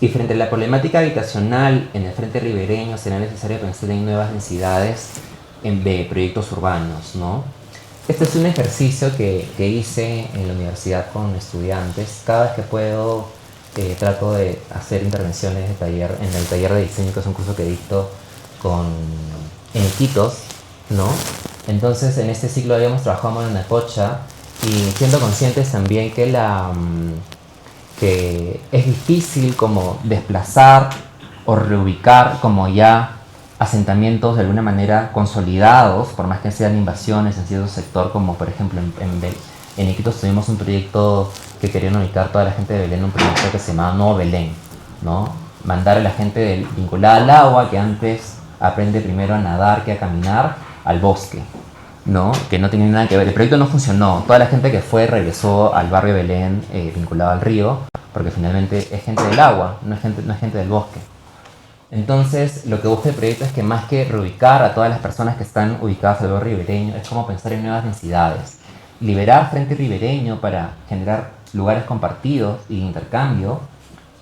Y frente a la problemática habitacional en el frente ribereño, será necesario pensar en nuevas densidades de proyectos urbanos, ¿no? Este es un ejercicio que hice en la universidad con estudiantes. Cada vez que puedo trato de hacer intervenciones de taller, en el taller de diseño, que es un curso que dicto en Iquitos, ¿no? Entonces en este ciclo habíamos trabajado en Anacocha y siendo conscientes también que es difícil como desplazar o reubicar como ya asentamientos de alguna manera consolidados, por más que sean invasiones en cierto sector, como por ejemplo en Iquitos tuvimos un proyecto que querían ubicar toda la gente de Belén, un proyecto que se llamaba Nuevo Belén, ¿no? Mandar a la gente vinculada al agua, que antes aprende primero a nadar que a caminar, al bosque, ¿no? Que no tenía nada que ver. El proyecto no funcionó. Toda la gente que fue regresó al barrio Belén vinculado al río, porque finalmente es gente del agua, no es gente del bosque. Entonces, lo que busca el proyecto es que más que reubicar a todas las personas que están ubicadas al barrio ribereño, es como pensar en nuevas densidades. Liberar frente ribereño para generar lugares compartidos y intercambio,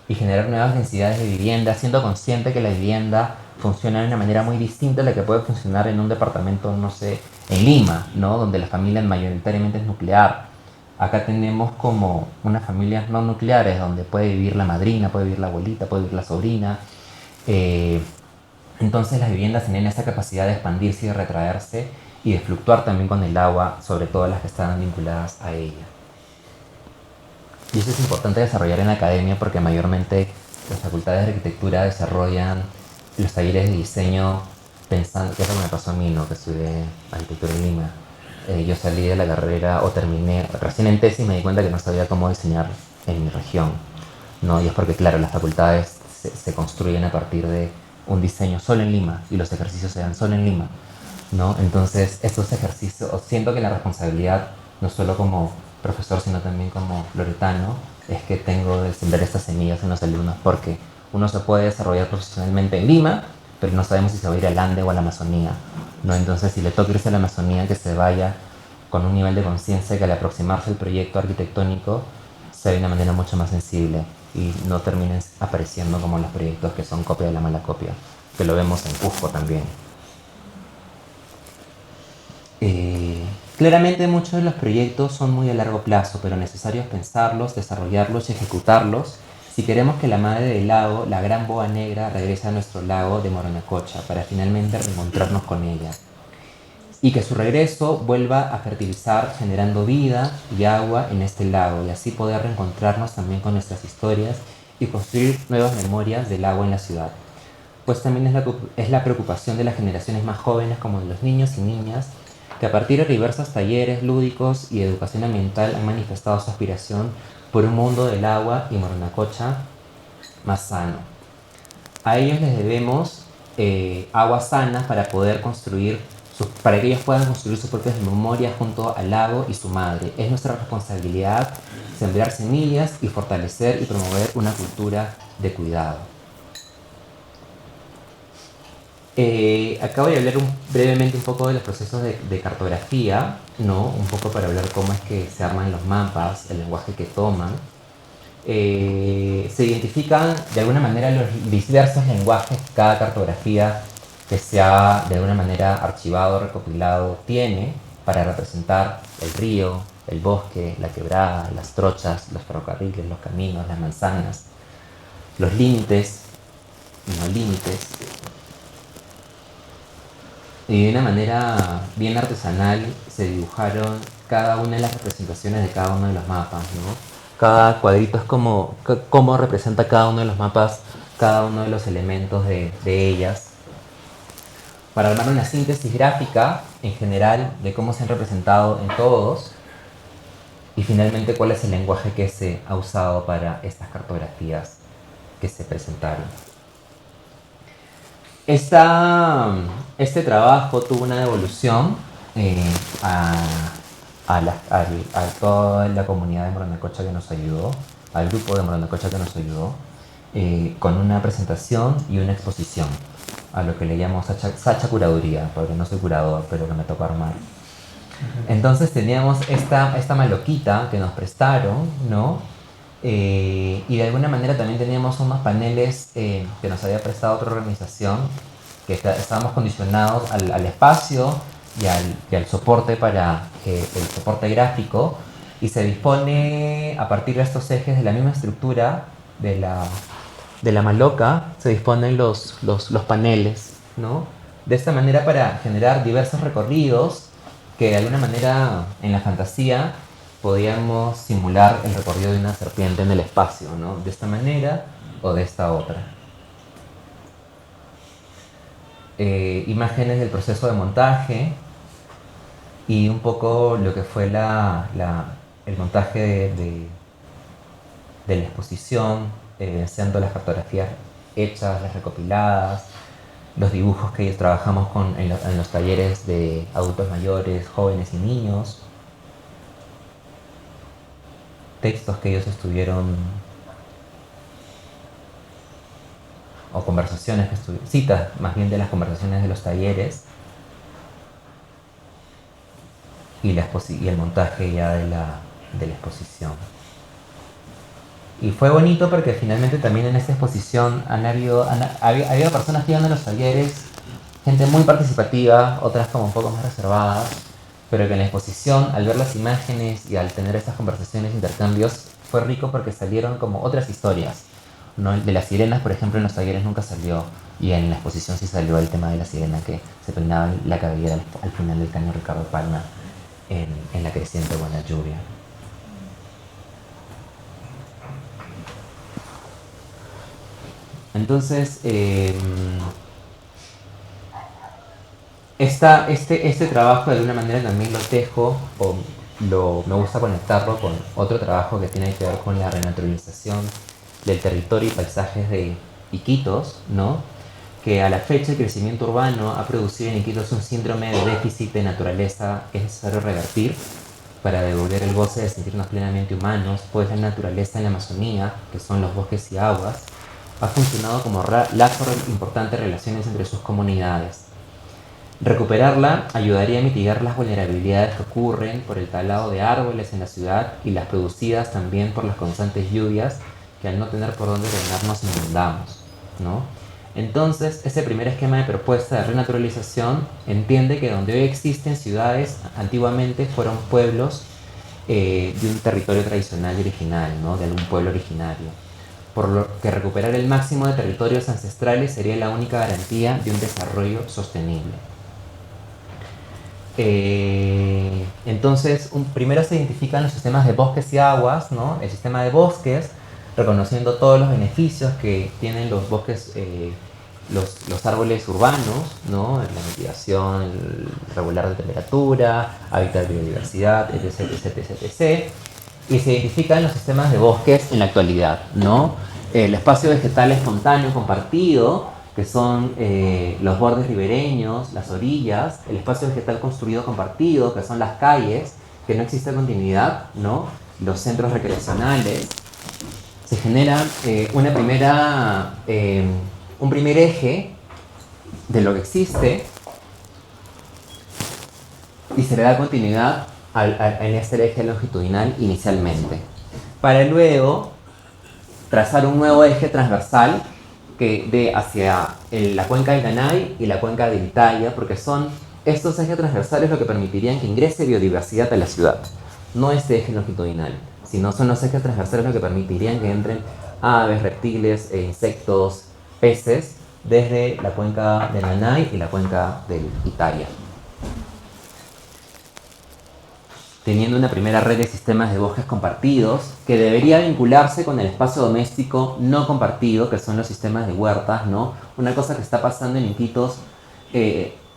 y generar nuevas densidades de vivienda, siendo consciente que la vivienda funciona de una manera muy distinta a la que puede funcionar en un departamento, no sé, en Lima, ¿no? Donde la familia mayoritariamente es nuclear. Acá tenemos como unas familias no nucleares, donde puede vivir la madrina, puede vivir la abuelita, puede vivir la sobrina. Eh, entonces las viviendas tienen esa capacidad de expandirse y de retraerse y de fluctuar también con el agua, sobre todo las que están vinculadas a ella. Y eso es importante desarrollar en la academia porque mayormente las facultades de arquitectura desarrollan los talleres de diseño pensando, que es lo que me pasó a mí, ¿no? Que estudié arquitectura en Lima. Yo salí de la carrera o terminé recién en tesis y me di cuenta que no sabía cómo diseñar en mi región, ¿no? Y es porque, claro, las facultades se construyen a partir de un diseño solo en Lima y los ejercicios se dan solo en Lima, ¿no? Entonces, estos ejercicios, siento que la responsabilidad, no solo como profesor, sino también como loretano, es que tengo de sembrar estas semillas en los alumnos, porque uno se puede desarrollar profesionalmente en Lima, pero no sabemos si se va a ir al Ande o a la Amazonía, ¿no? Entonces, si le toca irse a la Amazonía, que se vaya con un nivel de conciencia que al aproximarse al proyecto arquitectónico sea de una manera mucho más sensible y no terminen apareciendo como los proyectos que son copia de la mala copia, que lo vemos en Cusco también. Claramente muchos de los proyectos son muy a largo plazo, pero necesario es pensarlos, desarrollarlos y ejecutarlos si queremos que la madre del lago, la gran boa negra, regrese a nuestro lago de Moronacocha para finalmente reencontrarnos con ella. Y que su regreso vuelva a fertilizar generando vida y agua en este lago y así poder reencontrarnos también con nuestras historias y construir nuevas memorias del agua en la ciudad. Pues también es la preocupación de las generaciones más jóvenes como de los niños y niñas que a partir de diversos talleres lúdicos y de educación ambiental han manifestado su aspiración por un mundo del agua y Moronacocha más sano. A ellos les debemos agua sana para poder para que ellos puedan construir sus propias memorias junto al lago y su madre. Es nuestra responsabilidad sembrar semillas y fortalecer y promover una cultura de cuidado. Acabo de hablar brevemente un poco de los procesos de cartografía, ¿no? Un poco para hablar cómo es que se arman los mapas, el lenguaje que toman. se identifican de alguna manera los diversos lenguajes que cada cartografía que se ha de alguna manera archivado, recopilado, tiene para representar el río, el bosque, la quebrada, las trochas, los ferrocarriles, los caminos, las manzanas, los límites y no límites. Y de una manera bien artesanal se dibujaron cada una de las representaciones de cada uno de los mapas, ¿no? Cada cuadrito es como representa cada uno de los mapas, cada uno de los elementos de ellas, para armar una síntesis gráfica en general de cómo se han representado en todos y finalmente cuál es el lenguaje que se ha usado para estas cartografías que se presentaron. Este trabajo tuvo una devolución a toda la comunidad de Morondavacocha que nos ayudó, al grupo de Morondavacocha que nos ayudó, con una presentación y una exposición, a lo que le llamo Sacha Curaduría, porque no soy curador, pero que me tocó armar. Entonces teníamos esta maloquita que nos prestaron, ¿no? Y de alguna manera también teníamos unos paneles que nos había prestado otra organización, que estábamos condicionados al espacio y al soporte para el soporte gráfico, y se dispone a partir de estos ejes de la misma estructura de la maloca, se disponen los paneles, ¿no? De esta manera para generar diversos recorridos que de alguna manera en la fantasía podíamos simular el recorrido de una serpiente en el espacio, ¿no? De esta manera o de esta otra. Imágenes del proceso de montaje y un poco lo que fue el montaje de la exposición, siendo las fotografías hechas, las recopiladas, los dibujos que trabajamos en los talleres de adultos mayores, jóvenes y niños, textos que ellos estuvieron, o conversaciones que estuvieron, citas más bien de las conversaciones de los talleres, y el montaje ya de la exposición. Y fue bonito porque finalmente también en esta exposición había personas que iban a los talleres, gente muy participativa, otras como un poco más reservadas, pero que en la exposición, al ver las imágenes y al tener estas conversaciones, intercambios, fue rico porque salieron como otras historias, ¿no? De las sirenas, por ejemplo, en los talleres nunca salió, y en la exposición sí salió el tema de la sirena que se peinaba la cabellera al final del caño Ricardo Palma en la creciente Buena Lluvia. Entonces, este trabajo de alguna manera también lo tejo, me gusta conectarlo con otro trabajo que tiene que ver con la renaturalización del territorio y paisajes de Iquitos, ¿no? Que a la fecha el crecimiento urbano ha producido en Iquitos un síndrome de déficit de naturaleza que es necesario revertir para devolver el goce de sentirnos plenamente humanos, pues la naturaleza en la Amazonía, que son los bosques y aguas, ha funcionado como lazo de importantes relaciones entre sus comunidades. Recuperarla ayudaría a mitigar las vulnerabilidades que ocurren por el talado de árboles en la ciudad y las producidas también por las constantes lluvias que al no tener por dónde drenar nos inundamos, ¿no? Entonces, este primer esquema de propuesta de renaturalización entiende que donde hoy existen ciudades, antiguamente fueron pueblos de un territorio tradicional y original, ¿no? De algún pueblo originario. Por lo que recuperar el máximo de territorios ancestrales sería la única garantía de un desarrollo sostenible. Entonces, primero se identifican los sistemas de bosques y aguas, ¿no? El sistema de bosques, reconociendo todos los beneficios que tienen los bosques, los árboles urbanos, ¿no? La mitigación, el regular de temperatura, hábitat de biodiversidad, etc, etc, etc, etc. Y se identifican los sistemas de bosques en la actualidad, ¿no? El espacio vegetal espontáneo compartido, que son los bordes ribereños, las orillas, el espacio vegetal construido compartido, que son las calles, que no existe continuidad, ¿no? Los centros recreacionales. Se genera un primer eje de lo que existe y se le da continuidad en este eje longitudinal inicialmente, para luego trazar un nuevo eje transversal que dé hacia la cuenca del Nanay y la cuenca del Italia, porque son estos ejes transversales lo que permitirían que ingrese biodiversidad a la ciudad. No este eje longitudinal, sino son los ejes transversales lo que permitirían que entren aves, reptiles, insectos, peces desde la cuenca del Nanay y la cuenca del Italia. Teniendo una primera red de sistemas de bosques compartidos que debería vincularse con el espacio doméstico no compartido, que son los sistemas de huertas, ¿no? Una cosa que está pasando en Iquitos,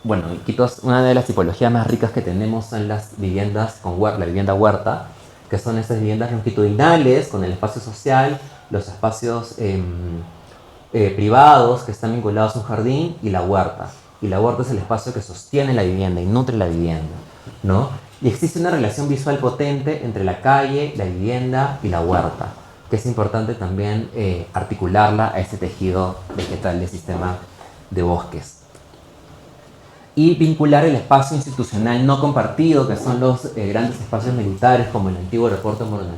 bueno, Iquitos, una de las tipologías más ricas que tenemos son las viviendas con huerta, la vivienda huerta, que son estas viviendas longitudinales con el espacio social, los espacios privados que están vinculados a un jardín y la huerta. Y la huerta es el espacio que sostiene la vivienda y nutre la vivienda, ¿no? Y existe una relación visual potente entre la calle, la vivienda y la huerta, que es importante también articularla a este tejido vegetal del sistema de bosques. Y vincular el espacio institucional no compartido, que son los grandes espacios militares como el antiguo aeropuerto de Morona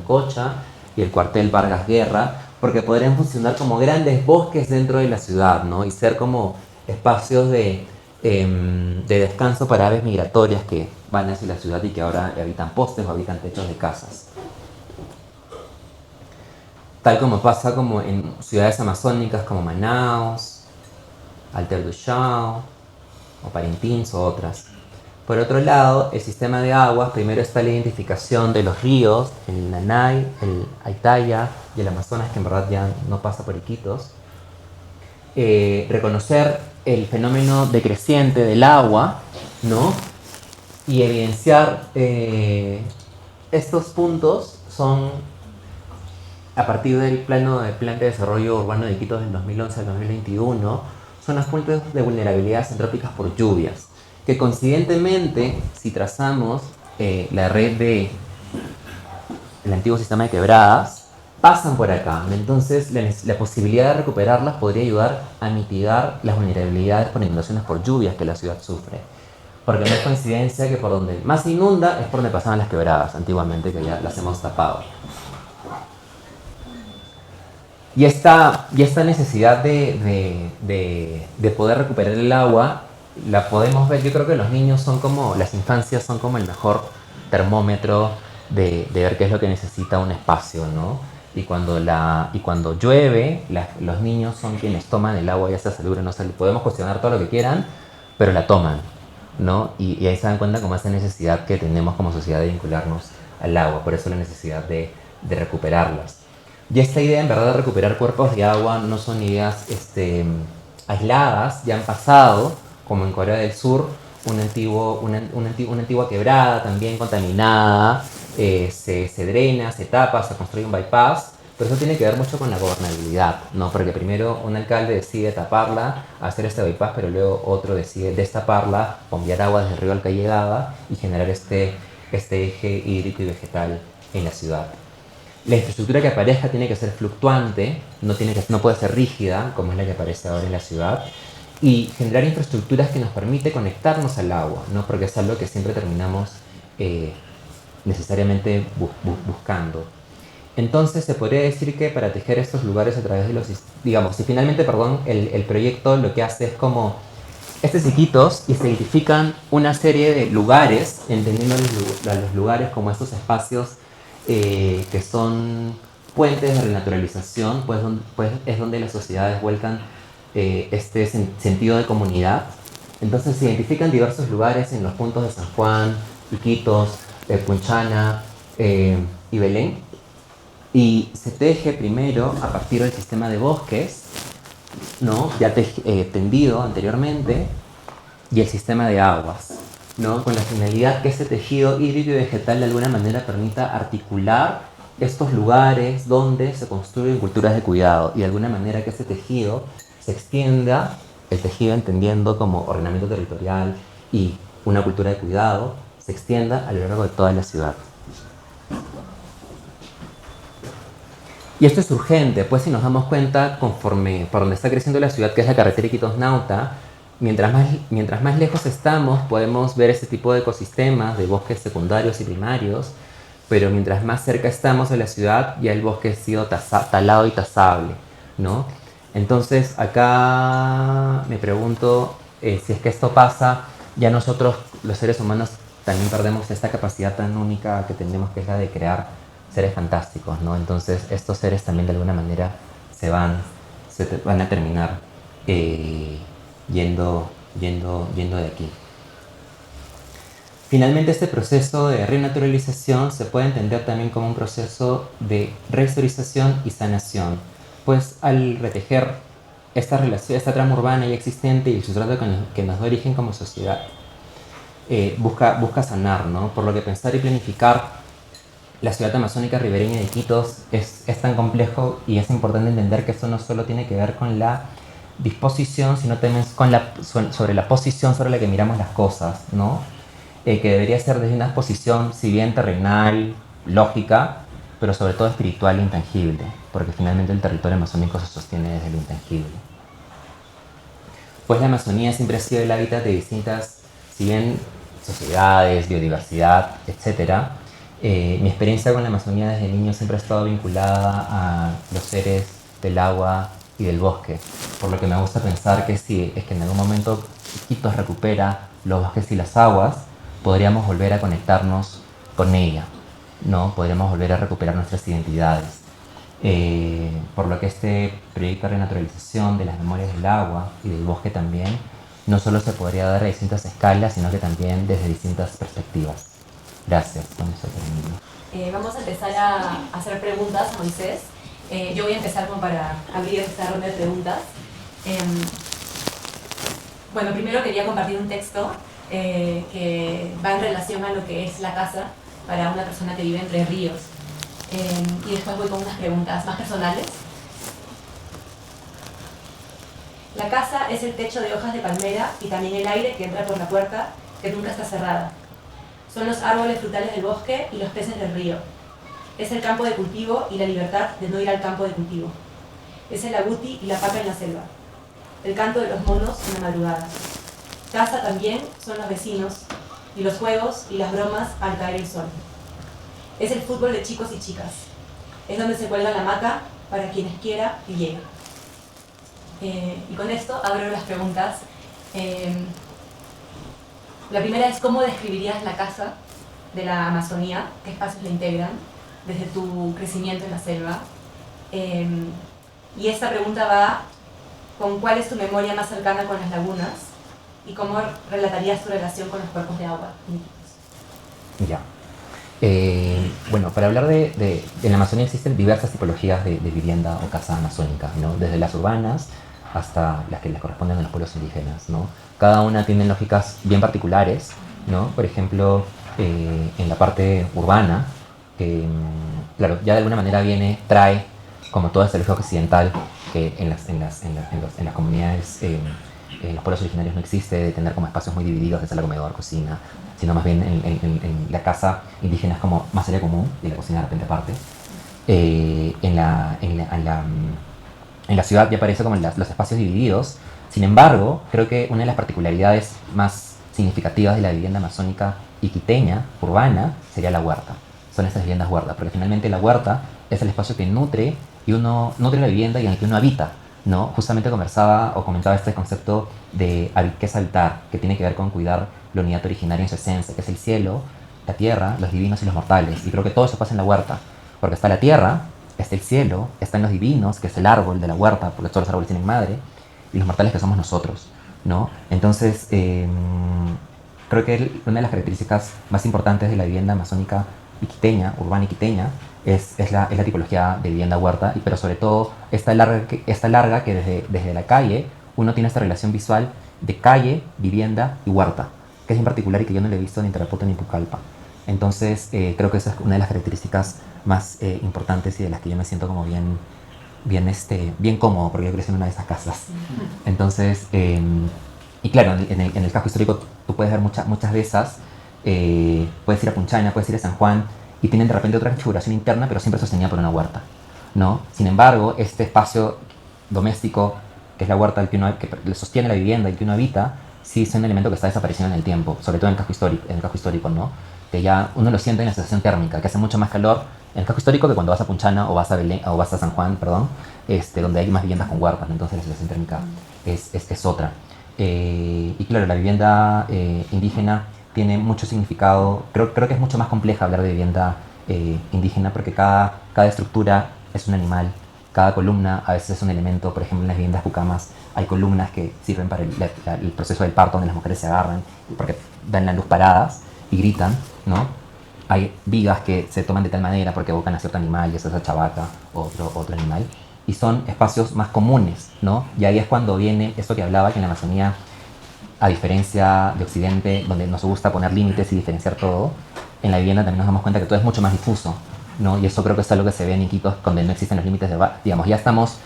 y el cuartel Vargas Guerra, porque podrían funcionar como grandes bosques dentro de la ciudad, ¿no? Y ser como espacios de descanso para aves migratorias que van hacia la ciudad y que ahora habitan postes o habitan techos de casas. Tal como pasa como en ciudades amazónicas como Manaus, Alter do Chão, o Parintins o otras. Por otro lado, el sistema de aguas, primero está la identificación de los ríos, el Nanay, el Aitaya y el Amazonas, que en verdad ya no pasa por Iquitos. Reconocer el fenómeno decreciente del agua, ¿no? Y evidenciar estos puntos son a partir del plan de desarrollo urbano de Iquitos del 2011 al 2021, son los puntos de vulnerabilidades antrópicas por lluvias, que coincidentemente, si trazamos la red del antiguo sistema de quebradas, pasan por acá. Entonces, la posibilidad de recuperarlas podría ayudar a mitigar las vulnerabilidades por inundaciones por lluvias que la ciudad sufre. Porque no es coincidencia que por donde más se inunda es por donde pasaban las quebradas antiguamente, que ya las hemos tapado. Y esta necesidad de poder recuperar el agua la podemos ver. Yo creo que los niños son como, las infancias son como el mejor termómetro de ver qué es lo que necesita un espacio, ¿no? Y cuando llueve, los niños son quienes toman el agua, ya sea salubre o no salubre. Podemos cuestionar todo lo que quieran, pero la toman, ¿no? Y ahí se dan cuenta como esa necesidad que tenemos como sociedad de vincularnos al agua. Por eso la necesidad de recuperarlas. Y esta idea, en verdad, de recuperar cuerpos de agua no son ideas aisladas, ya han pasado, como en Corea del Sur, una antigua quebrada también contaminada, se drena, se tapa, se construye un bypass, pero eso tiene que ver mucho con la gobernabilidad, ¿no? Porque primero un alcalde decide taparla, hacer este bypass, pero luego otro decide destaparla, bombear agua desde el río Alcallegada y generar este eje hídrico y vegetal en la ciudad. La infraestructura que aparezca tiene que ser fluctuante, no puede ser rígida, como es la que aparece ahora en la ciudad, y generar infraestructuras que nos permite conectarnos al agua, ¿no? Porque es algo que siempre terminamos necesariamente buscando. Entonces se podría decir que para tejer estos lugares a través de los, digamos, si finalmente, el proyecto lo que hace es como Iquitos y se identifican una serie de lugares, entendiendo los lugares como estos espacios que son puentes de renaturalización, pues es donde las sociedades vuelcan este sentido de comunidad. Entonces se identifican diversos lugares en los puntos de San Juan, Iquitos, Punchana y Belén, y se teje primero a partir del sistema de bosques, ¿no? Ya tendido anteriormente, y el sistema de aguas, ¿no? Con la finalidad que ese tejido hídrico y vegetal de alguna manera permita articular estos lugares donde se construyen culturas de cuidado y de alguna manera que ese tejido se extienda, el tejido entendiendo como ordenamiento territorial y una cultura de cuidado, se extienda a lo largo de toda la ciudad. Y esto es urgente, pues si nos damos cuenta, conforme por donde está creciendo la ciudad, que es la carretera Iquitos-Nauta, mientras más lejos estamos, podemos ver ese tipo de ecosistemas, de bosques secundarios y primarios, pero mientras más cerca estamos de la ciudad, ya el bosque ha sido talado y tasable, ¿no? Entonces acá me pregunto si es que esto pasa, ya nosotros los seres humanos también perdemos esta capacidad tan única que tenemos, que es la de crear seres fantásticos, ¿no? Entonces estos seres también de alguna manera van a terminar eh, yendo de aquí. Finalmente, este proceso de renaturalización se puede entender también como un proceso de rehistorización y sanación, pues al retejer esta relación, esta trama urbana ya existente y el sustrato que nos da origen como sociedad, busca sanar, ¿no? Por lo que pensar y planificar la ciudad amazónica ribereña de Iquitos es tan complejo, y es importante entender que esto no solo tiene que ver con la disposición, sino también sobre la posición sobre la que miramos las cosas, ¿no? Que debería ser desde una posición, si bien terrenal, lógica, pero sobre todo espiritual e intangible, porque finalmente el territorio amazónico se sostiene desde lo intangible. Pues la Amazonía siempre ha sido el hábitat de distintas, si bien sociedades, biodiversidad, etc. Mi experiencia con la Amazonía desde niño siempre ha estado vinculada a los seres del agua y del bosque, por lo que me gusta pensar que si es que en algún momento Iquitos recupera los bosques y las aguas, podríamos volver a conectarnos con ella, ¿no? Podríamos volver a recuperar nuestras identidades. Por lo que este proyecto de renaturalización de las memorias del agua y del bosque también no solo se podría dar a distintas escalas, sino que también desde distintas perspectivas. Gracias, con eso termino. Vamos a empezar a hacer preguntas a Moisés. Yo voy a empezar como para abrir esta ronda de preguntas. Bueno, primero quería compartir un texto que va en relación a lo que es la casa para una persona que vive entre ríos. Y después voy con unas preguntas más personales. La casa es el techo de hojas de palmera y también el aire que entra por la puerta, que nunca está cerrada. Son los árboles frutales del bosque y los peces del río. Es el campo de cultivo y la libertad de no ir al campo de cultivo. Es el agouti y la paca en la selva. El canto de los monos en la madrugada. Casa también son los vecinos y los juegos y las bromas al caer el sol. Es el fútbol de chicos y chicas. Es donde se cuelga la hamaca para quienes quiera y llegue. Y con esto abro las preguntas. La primera es: ¿cómo describirías la casa de la Amazonía? ¿Qué espacios la integran desde tu crecimiento en la selva? Y esta pregunta va con: ¿cuál es tu memoria más cercana con las lagunas? ¿Y cómo relatarías tu relación con los cuerpos de agua? Ya. Bueno, para hablar en la Amazonía existen diversas tipologías de vivienda o casa amazónica, ¿no? Desde las urbanas hasta las que les corresponden a los pueblos indígenas, ¿no? Cada una tiene lógicas bien particulares, ¿no? Por ejemplo, en la parte urbana, claro, ya de alguna manera trae como toda esta lógica occidental que en las comunidades, en los pueblos originarios no existe, de tener como espacios muy divididos de sala, comedor, cocina, sino más bien en la casa indígena es como más área común y la cocina de repente aparte. En la ciudad ya aparece como los espacios divididos. Sin embargo, creo que una de las particularidades más significativas de la vivienda amazónica y quiteña, urbana, sería la huerta. Son estas viviendas huertas, porque finalmente la huerta es el espacio que nutre la vivienda y en el que uno habita, ¿no? Justamente comentaba este concepto de qué es habitar, que tiene que ver con cuidar la unidad originaria en su esencia, que es el cielo, la tierra, los divinos y los mortales. Y creo que todo eso pasa en la huerta, porque está la tierra, está el cielo, están los divinos, que es el árbol de la huerta, porque todos los árboles tienen madre, y los mortales, que somos nosotros, ¿no? Entonces, creo que una de las características más importantes de la vivienda amazónica y quiteña, urbana y quiteña, es la tipología de vivienda huerta, pero sobre todo esta larga que desde la calle uno tiene esta relación visual de calle, vivienda y huerta, que es en particular y que yo no le he visto ni en Tarapoto ni en Pucallpa. Entonces, creo que esa es una de las características más importantes y de las que yo me siento como bien cómodo, porque yo crecí en una de esas casas. Entonces, y claro, en el casco histórico tú puedes ver muchas de esas. Puedes ir a Punchaña, puedes ir a San Juan, y tienen de repente otra configuración interna, pero siempre sostenida por una huerta, ¿no? Sin embargo, este espacio doméstico, que es la huerta que sostiene la vivienda y que uno habita, sí es un elemento que está desapareciendo en el tiempo, sobre todo en el casco histórico, ¿no? Que ya uno lo siente en la sensación térmica, que hace mucho más calor en el casco histórico que cuando vas a Punchana o vas a Belén, o vas a San Juan, perdón, donde hay más viviendas con huertas, ¿no? Entonces la sensación térmica es otra. Y claro, la vivienda indígena tiene mucho significado. Creo que es mucho más compleja hablar de vivienda indígena porque cada estructura es un animal, cada columna a veces es un elemento. Por ejemplo, en las viviendas pucamas hay columnas que sirven para el proceso del parto, donde las mujeres se agarran porque dan la luz paradas y gritan, ¿no? Hay vigas que se toman de tal manera porque evocan a cierto animal, ya sea esa chavaca o otro animal, y son espacios más comunes, ¿no? Y ahí es cuando viene esto que hablaba, que en la Amazonía, a diferencia de Occidente, donde nos gusta poner límites y diferenciar todo, en la vivienda también nos damos cuenta que todo es mucho más difuso, ¿no? Y eso creo que es algo que se ve en Iquitos, donde no existen los límites digamos, ya estamos,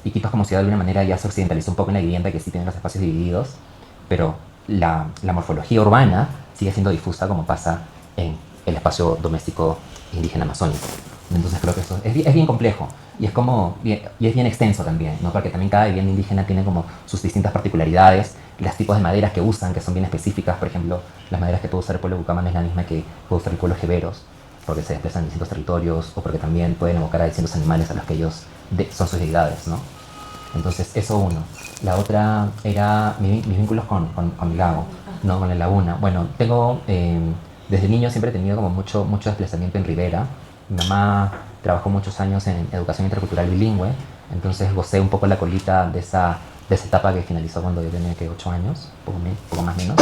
Iquitos como ciudad de alguna manera ya se occidentalizó un poco en la vivienda, que sí tiene los espacios divididos, pero la morfología urbana sigue siendo difusa como pasa en el espacio doméstico indígena amazónico. Entonces creo que eso es bien complejo y es bien extenso también, ¿no? Porque también cada vivienda indígena tiene como sus distintas particularidades, los tipos de maderas que usan, que son bien específicas. Por ejemplo, las maderas que puede usar el pueblo Bucama no es la misma que puede usar el pueblo Jeveros, porque se desplazan en distintos territorios o porque también pueden evocar a distintos animales a los que ellos son sus deidades, ¿no? Entonces, eso uno. La otra era mis vínculos con mi lago, ¿no? Con la laguna. Bueno, desde niño siempre he tenido como mucho desplazamiento en Rivera. Mi mamá trabajó muchos años en educación intercultural bilingüe, entonces gocé un poco la colita de esa etapa que finalizó cuando yo tenía 8 años, poco más menos.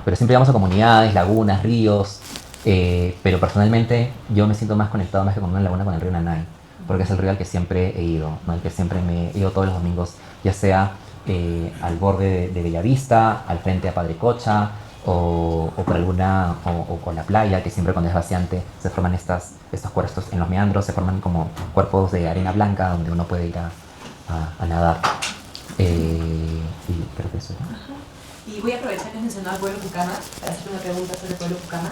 Pero siempre íbamos a comunidades, lagunas, ríos, pero personalmente yo me siento más conectado más que con una laguna con el río Nanay, porque es el río al que siempre he ido, ¿no? Al que siempre me he ido todos los domingos, ya sea al borde de Bellavista, al frente a Padre Cocha, o por o con la playa, que siempre cuando es vaciante se forman estos cuerpos en los meandros, se forman como cuerpos de arena blanca donde uno puede ir a nadar. Y creo que eso era. Ajá. Y voy a aprovechar que has mencionado al pueblo Pucama para hacer una pregunta sobre el pueblo Pucama.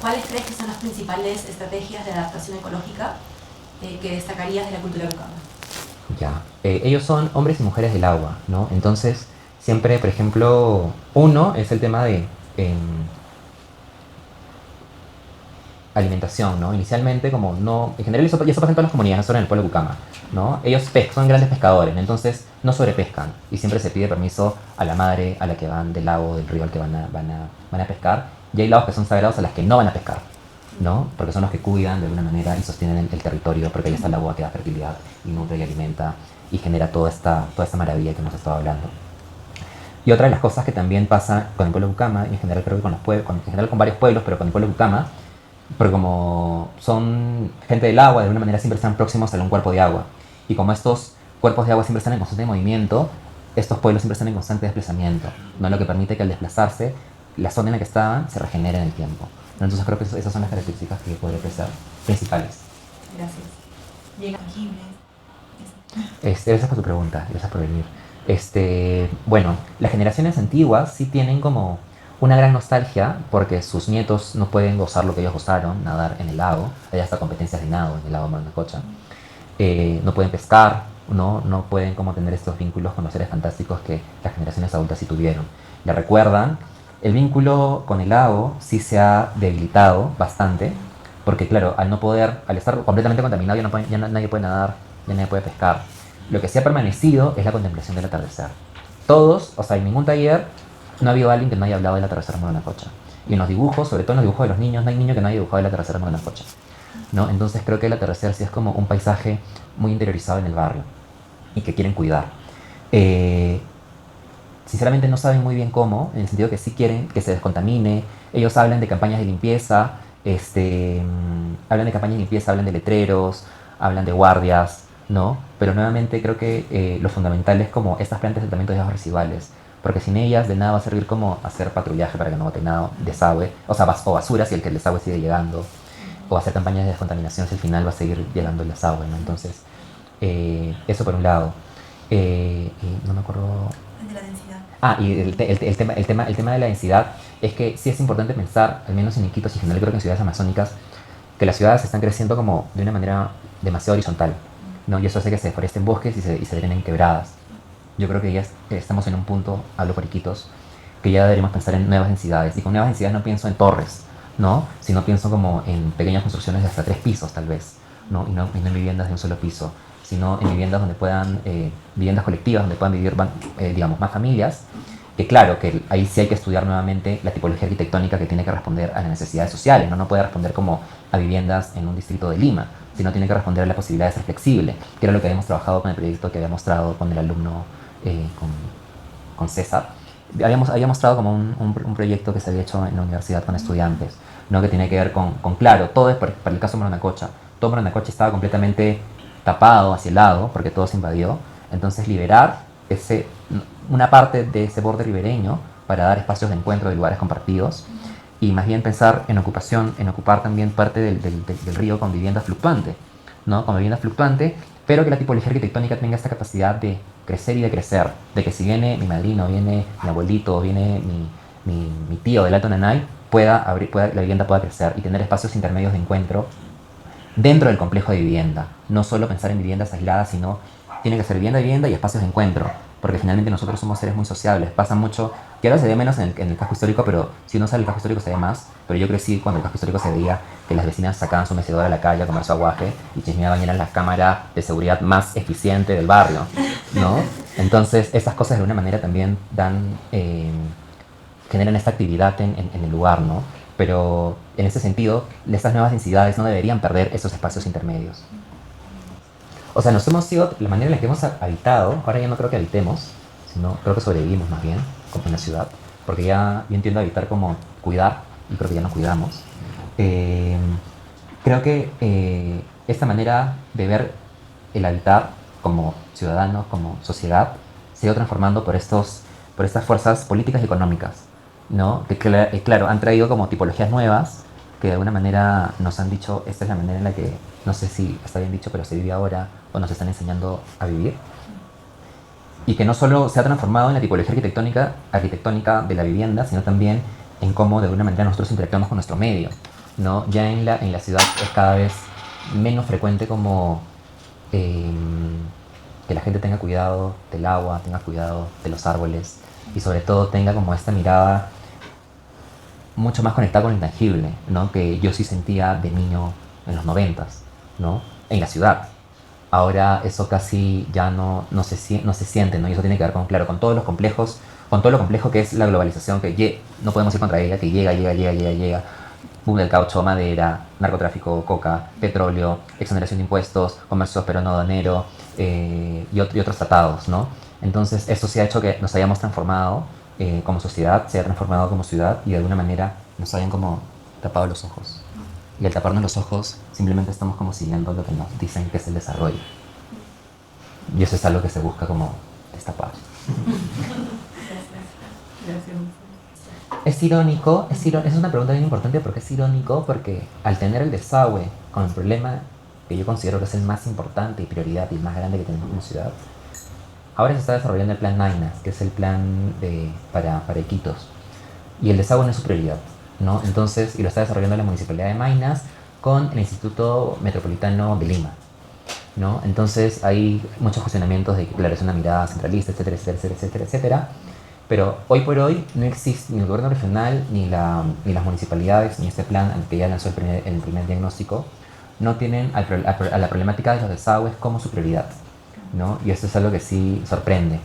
¿Cuáles crees que son las principales estrategias de adaptación ecológica que destacarías de la cultura Pucama? Ya, ellos son hombres y mujeres del agua, ¿no? Entonces, siempre, por ejemplo, uno es el tema de alimentación, ¿no? Inicialmente, como no... En general, eso pasa en todas las comunidades, no solo en el pueblo Bucama, ¿no? Ellos son grandes pescadores, entonces no sobrepescan y siempre se pide permiso a la madre a la que van del lago, del río al que van a pescar, y hay lagos que son sagrados a las que no van a pescar, ¿no? Porque son los que cuidan de alguna manera y sostienen el territorio, porque ahí está el agua que da fertilidad y nutre y alimenta y genera toda esta maravilla que hemos estado hablando. Y otra de las cosas que también pasa con el pueblo Bucama, y en general creo que en general con varios pueblos, pero con el pueblo Bucama, porque como son gente del agua, de alguna manera siempre están próximos a un cuerpo de agua. Y como estos cuerpos de agua siempre están en constante movimiento, estos pueblos siempre están en constante desplazamiento, ¿no? Lo que permite que al desplazarse, la zona en la que estaban se regenere en el tiempo. Entonces creo que esas son las características que podría apreciar principales. Gracias. Bien, tangible. Gracias por tu pregunta, gracias por venir. Bueno, las generaciones antiguas sí tienen como una gran nostalgia porque sus nietos no pueden gozar lo que ellos gozaron, nadar en el lago, hay hasta competencias de nado en el lago Manacocha. No pueden pescar, no pueden como tener estos vínculos con los seres fantásticos que las generaciones adultas sí tuvieron. Le recuerdan, el vínculo con el lago sí se ha debilitado bastante, porque claro, al estar completamente contaminado ya nadie puede nadar, ya nadie puede pescar. Lo que sí ha permanecido es la contemplación del atardecer. Todos, o sea, en ningún taller no ha habido alguien que no haya hablado del atardecer en Manacocha. Y en los dibujos, sobre todo en los dibujos de los niños, no hay niño que no haya dibujado el atardecer en Manacocha, ¿no? Entonces creo que el atardecer sí es como un paisaje muy interiorizado en el barrio y que quieren cuidar. Sinceramente no saben muy bien cómo, en el sentido que sí quieren que se descontamine. Ellos hablan de campañas de limpieza, hablan de letreros, hablan de guardias, ¿no? Pero nuevamente creo que lo fundamental es como estas plantas de tratamiento de aguas residuales, porque sin ellas de nada va a servir como hacer patrullaje para que no bote nada, desagüe, o basura si el desagüe sigue llegando, o hacer campañas de descontaminación si al final va a seguir llegando el desagüe, ¿no? Entonces, eso por un lado. Y no me acuerdo... De la densidad. Y el tema de la densidad es que sí es importante pensar, al menos en Iquitos y en general creo que en ciudades amazónicas, que las ciudades están creciendo como de una manera demasiado horizontal, ¿no? Y eso hace que se deforesten bosques y se drenen quebradas. yo creo que ya estamos en un punto, hablo por Iquitos, que ya deberíamos pensar en nuevas densidades. Y con nuevas densidades no pienso en torres, ¿no? Sino pienso como en pequeñas construcciones de hasta 3 pisos, tal vez, ¿no? Y no en viviendas de un solo piso, sino en viviendas donde puedan, viviendas colectivas, donde puedan vivir, digamos, más familias. Que claro, que ahí sí hay que estudiar nuevamente la tipología arquitectónica que tiene que responder a las necesidades sociales, ¿no? No puede responder como a viviendas en un distrito de Lima, sino tiene que responder a la posibilidad de ser flexible, que era lo que habíamos trabajado con el proyecto que había mostrado con el alumno, con César. Había mostrado como un proyecto que se había hecho en la universidad con estudiantes, ¿no? Que tiene que ver con claro, todo es para el caso de Moranacocha. Todo Moranacocha estaba completamente tapado hacia el lado porque todo se invadió. Entonces liberar una parte de ese borde ribereño para dar espacios de encuentro de lugares compartidos y más bien pensar en ocupación, en ocupar también parte del río con vivienda fluctuante, ¿no? Con vivienda fluctuante, pero que la tipología arquitectónica tenga esta capacidad de crecer y de crecer, de que si viene mi madrino, viene mi abuelito, viene mi tío del Alto Nanay, la vivienda pueda crecer y tener espacios intermedios de encuentro dentro del complejo de vivienda. No solo pensar en viviendas aisladas, sino tiene que ser vivienda y espacios de encuentro, porque finalmente nosotros somos seres muy sociables. Pasa mucho, que ahora se ve menos en el casco histórico, pero si uno sale del casco histórico se ve más. Pero yo crecí cuando el casco histórico se veía que las vecinas sacaban su mecedora a la calle a comer su aguaje y chismeaban y eran la cámara de seguridad más eficiente del barrio, ¿no? Entonces, estas cosas de alguna manera también generan esta actividad en el lugar, ¿no? Pero en ese sentido, estas nuevas densidades no deberían perder esos espacios intermedios. O sea, nos hemos sido, la manera en la que hemos habitado, ahora ya no creo que habitemos, sino creo que sobrevivimos más bien, como en la ciudad, porque ya yo entiendo habitar como cuidar, y creo que ya no cuidamos. Creo que esta manera de ver el habitar como ciudadanos, como sociedad, se ha ido transformando por estas fuerzas políticas y económicas, ¿no? Que claro, han traído como tipologías nuevas que de alguna manera nos han dicho, esta es la manera en la que, no sé si está bien dicho, pero se vive ahora o nos están enseñando a vivir. Y que no solo se ha transformado en la tipología arquitectónica de la vivienda, sino también en cómo de alguna manera nosotros interactuamos con nuestro medio, ¿no? Ya en la ciudad es cada vez menos frecuente como que la gente tenga cuidado del agua, tenga cuidado de los árboles y sobre todo tenga como esta mirada mucho más conectada con lo intangible, ¿no? Que yo sí sentía de niño en los 90s, ¿no? En la ciudad. Ahora eso casi ya no se siente, ¿no? Y eso tiene que ver con, claro, con todos los complejos, con todo lo complejo que es la globalización, que no podemos ir contra ella, que llega. Boom del caucho, madera, narcotráfico, coca, petróleo, exoneración de impuestos, comercio pero no aduanero, y otros tratados, ¿no? Entonces, eso sí ha hecho que nos hayamos transformado como sociedad, se haya transformado como ciudad y de alguna manera nos hayan como tapado los ojos. Y al taparnos los ojos, simplemente estamos como siguiendo lo que nos dicen que es el desarrollo. Y eso es algo que se busca como destapar. Es irónico, es una pregunta bien importante porque es irónico porque al tener el desagüe con el problema que yo considero que es el más importante y prioridad y el más grande que tenemos como ciudad, ahora se está desarrollando el plan Nainas, que es el plan para Iquitos. Y el desagüe no es su prioridad, ¿no? Entonces, y lo está desarrollando la Municipalidad de Maynas con el Instituto Metropolitano de Lima, ¿no? Entonces hay muchos cuestionamientos de que, claro, es una mirada centralista, etcétera. Pero hoy por hoy no existe ni el gobierno regional, ni las municipalidades, ni este plan que ya lanzó el primer diagnóstico, no tienen a la problemática de los desagües como su prioridad, ¿no? Y esto es algo que sí sorprende.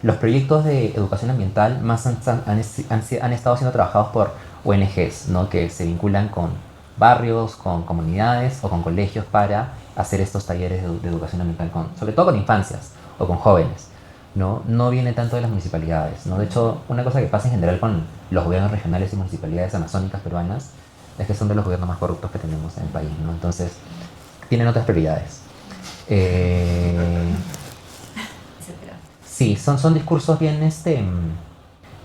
Los proyectos de educación ambiental más han estado siendo trabajados por ONGs, ¿no? Que se vinculan con barrios, con comunidades o con colegios para hacer estos talleres de educación ambiental, sobre todo con infancias o con jóvenes. No viene tanto de las municipalidades, ¿no? De hecho, una cosa que pasa en general con los gobiernos regionales y municipalidades amazónicas peruanas es que son de los gobiernos más corruptos que tenemos en el país, ¿no? Entonces, tienen otras prioridades. Sí, son discursos bien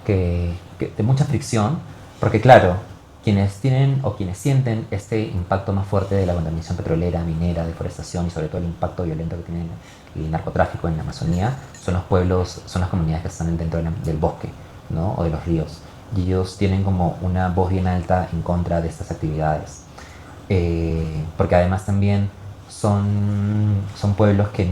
de mucha fricción, porque claro, quienes tienen o quienes sienten este impacto más fuerte de la contaminación petrolera, minera, deforestación y sobre todo el impacto violento que tiene el narcotráfico en la Amazonía, son los pueblos, son las comunidades que están dentro del bosque, ¿no? O de los ríos. Y ellos tienen como una voz bien alta en contra de estas actividades. Porque además también son pueblos que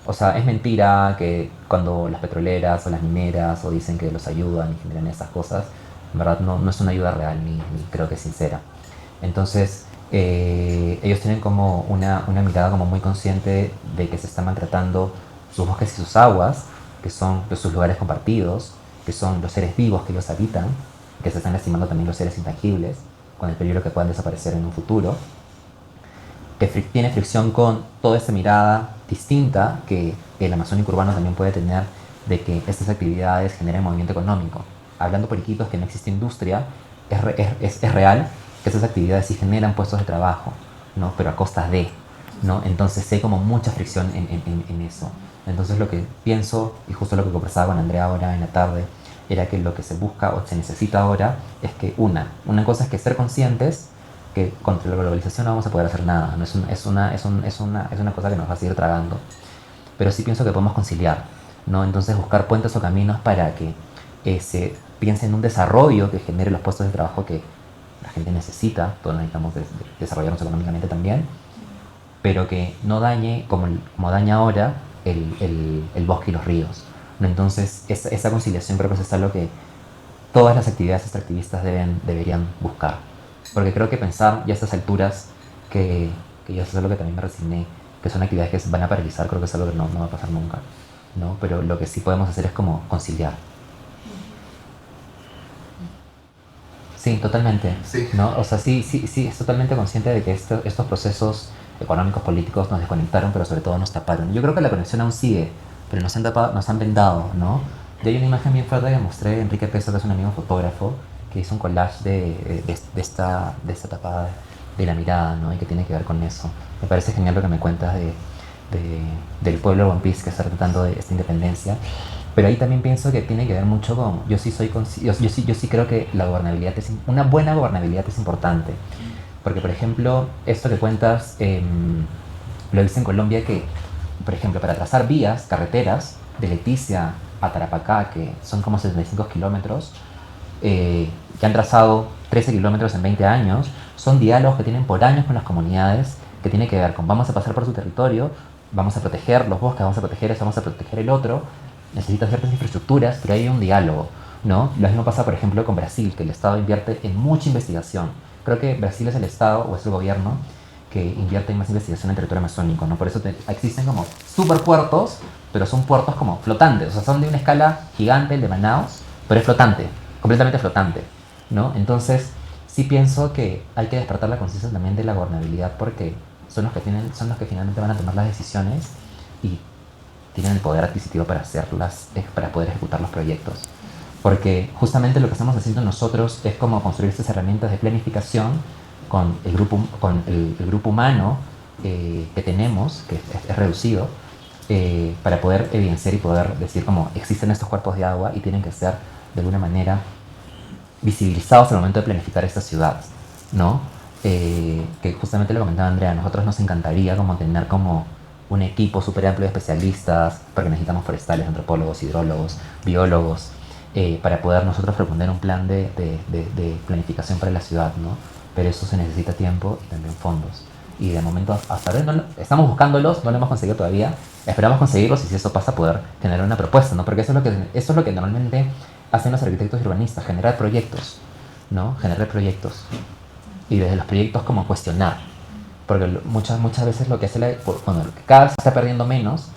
O sea, es mentira que cuando las petroleras o las mineras o dicen que los ayudan y generan esas cosas, en verdad no es una ayuda real ni creo que sincera. Entonces, ellos tienen como una mirada como muy consciente de que se están maltratando sus bosques y sus aguas, que son sus lugares compartidos, que son los seres vivos que los habitan, que se están lastimando también los seres intangibles, con el peligro que puedan desaparecer en un futuro, que tiene fricción con toda esta mirada distinta que el amazónico urbano también puede tener de que estas actividades generan movimiento económico. Hablando por Iquitos que no existe industria, es real que esas actividades sí generan puestos de trabajo, ¿no? Pero a costa de, ¿no? Entonces hay como mucha fricción en eso. Entonces lo que pienso, y justo lo que conversaba con Andrea ahora en la tarde, era que lo que se busca o se necesita ahora es que una cosa es que ser conscientes que contra la globalización no vamos a poder hacer nada, ¿no? Es una cosa que nos va a seguir tragando. Pero sí pienso que podemos conciliar, ¿no? Entonces buscar puentes o caminos para que se piense en un desarrollo que genere los puestos de trabajo que la gente necesita, todos necesitamos desarrollarnos económicamente también, pero que no dañe, como daña ahora, el bosque y los ríos, ¿no? Entonces esa conciliación creo que es algo que todas las actividades extractivistas deberían buscar. Porque creo que pensar ya a estas alturas que ya eso es lo que también me resigné, que son actividades que se van a paralizar, creo que es algo que no va a pasar nunca, ¿no? Pero lo que sí podemos hacer es como conciliar. Sí, totalmente, Sí. ¿no? O sea, sí, es totalmente consciente de que estos procesos económicos, políticos nos desconectaron, pero sobre todo nos taparon. Yo creo que la conexión aún sigue, pero nos han tapado, nos han vendado, ¿no? Y hay una imagen bien fuerte que mostré de Enrique Peso, que es un amigo fotógrafo, que hizo un collage de esta tapada de la mirada, ¿no? Y que tiene que ver con eso. Me parece genial lo que me cuentas del pueblo de One Piece que está tratando de esta independencia. Pero ahí también pienso que tiene que ver mucho con... Yo sí creo que la gobernabilidad una buena gobernabilidad es importante. Porque, por ejemplo, esto que cuentas, lo he visto en Colombia que, por ejemplo, para trazar vías, carreteras, de Leticia a Tarapacá, que son como 65 kilómetros, que han trazado 13 kilómetros en 20 años, son diálogos que tienen por años con las comunidades, que tiene que ver con vamos a pasar por su territorio, vamos a proteger los bosques, vamos a proteger eso, vamos a proteger el otro, necesita ciertas infraestructuras, pero hay un diálogo, ¿no? Lo mismo pasa, por ejemplo, con Brasil, que el Estado invierte en mucha investigación. Creo que Brasil es el Estado o es el gobierno que invierte en más investigación en territorio amazónico, ¿no? Por eso existen como superpuertos, pero son puertos como flotantes, o sea, son de una escala gigante, el de Manaus, pero es flotante, completamente flotante, ¿no? Entonces, sí pienso que hay que despertar la conciencia también de la gobernabilidad porque son los que finalmente van a tomar las decisiones y tienen el poder adquisitivo para hacerlas, para poder ejecutar los proyectos. Porque justamente lo que estamos haciendo nosotros es como construir estas herramientas de planificación con el grupo humano que tenemos, que es reducido, para poder evidenciar y poder decir como existen estos cuerpos de agua y tienen que ser de alguna manera visibilizados al momento de planificar esta ciudad, ¿no? Que justamente lo comentaba Andrea, a nosotros nos encantaría como tener como un equipo súper amplio de especialistas, porque necesitamos forestales, antropólogos, hidrólogos, biólogos, para poder nosotros proponer un plan de planificación para la ciudad, ¿no? Pero eso se necesita tiempo y también fondos. Y de momento, hasta ahora estamos buscándolos, no lo hemos conseguido todavía, esperamos conseguirlos y si eso pasa poder generar una propuesta, ¿no? Porque eso es lo que normalmente hacen los arquitectos y urbanistas, generar proyectos, ¿no? Generar proyectos. Y desde los proyectos como cuestionar. Porque muchas veces lo que hace cada vez se está perdiendo menos,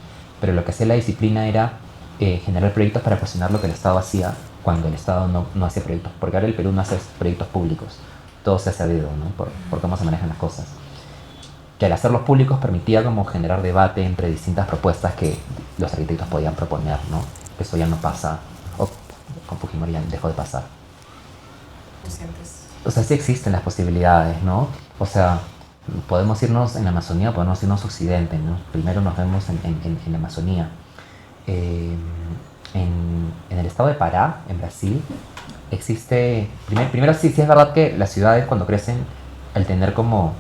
pero lo que hacía la disciplina era generar proyectos para cuestionar lo que el Estado hacía cuando el Estado no hacía proyectos. Porque ahora el Perú no hace proyectos públicos, todo se hace a dedo, ¿no? Por cómo se manejan las cosas. Que al hacerlos públicos permitía como generar debate entre distintas propuestas que los arquitectos podían proponer, ¿no? Eso ya no pasa, o con Fujimori ya dejó de pasar. O sea, sí existen las posibilidades, ¿no? O sea, podemos irnos en la Amazonía, podemos irnos a Occidente, ¿no? Primero nos vemos en la Amazonía. En el estado de Pará, en Brasil, existe... Primero sí es verdad que las ciudades cuando crecen, al tener como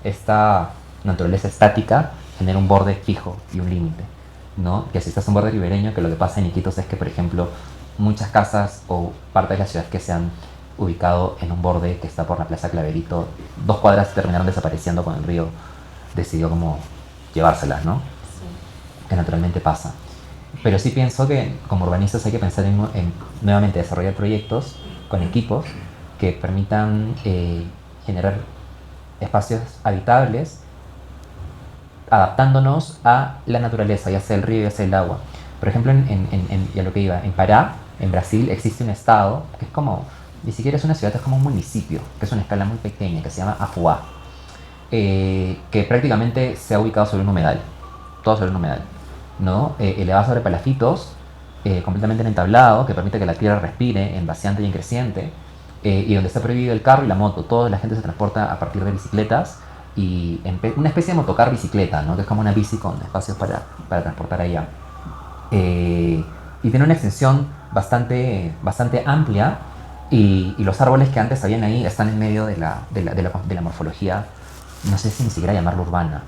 esta naturaleza estática, genera un borde fijo y un límite, ¿no? Que si estás en un borde ribereño, que lo que pasa en Iquitos es que, por ejemplo, muchas casas o parte de la ciudad que se han ubicado en un borde que está por la Plaza Claverito, 2 cuadras terminaron desapareciendo cuando el río decidió como llevárselas, ¿no? Sí. que naturalmente pasa. Pero sí pienso que como urbanistas hay que pensar en nuevamente desarrollar proyectos con equipos que permitan generar espacios habitables adaptándonos a la naturaleza, ya sea el río, ya sea el agua. Por ejemplo, a lo que iba, en Pará, en Brasil, existe un estado que es como, ni siquiera es una ciudad, es como un municipio, que es una escala muy pequeña, que se llama Afuá, que prácticamente se ha ubicado sobre un humedal, todo sobre un humedal, ¿no? Elevado sobre palafitos, completamente entablado, que permite que la tierra respire en vaciante y en creciente, y donde está prohibido el carro y la moto. Toda la gente se transporta a partir de bicicletas y una especie de motocar bicicleta, ¿no? Que es como una bici con espacios para transportar allá. Y tiene una extensión bastante amplia y los árboles que antes habían ahí están en medio de la morfología, no sé si ni siquiera llamarlo urbana,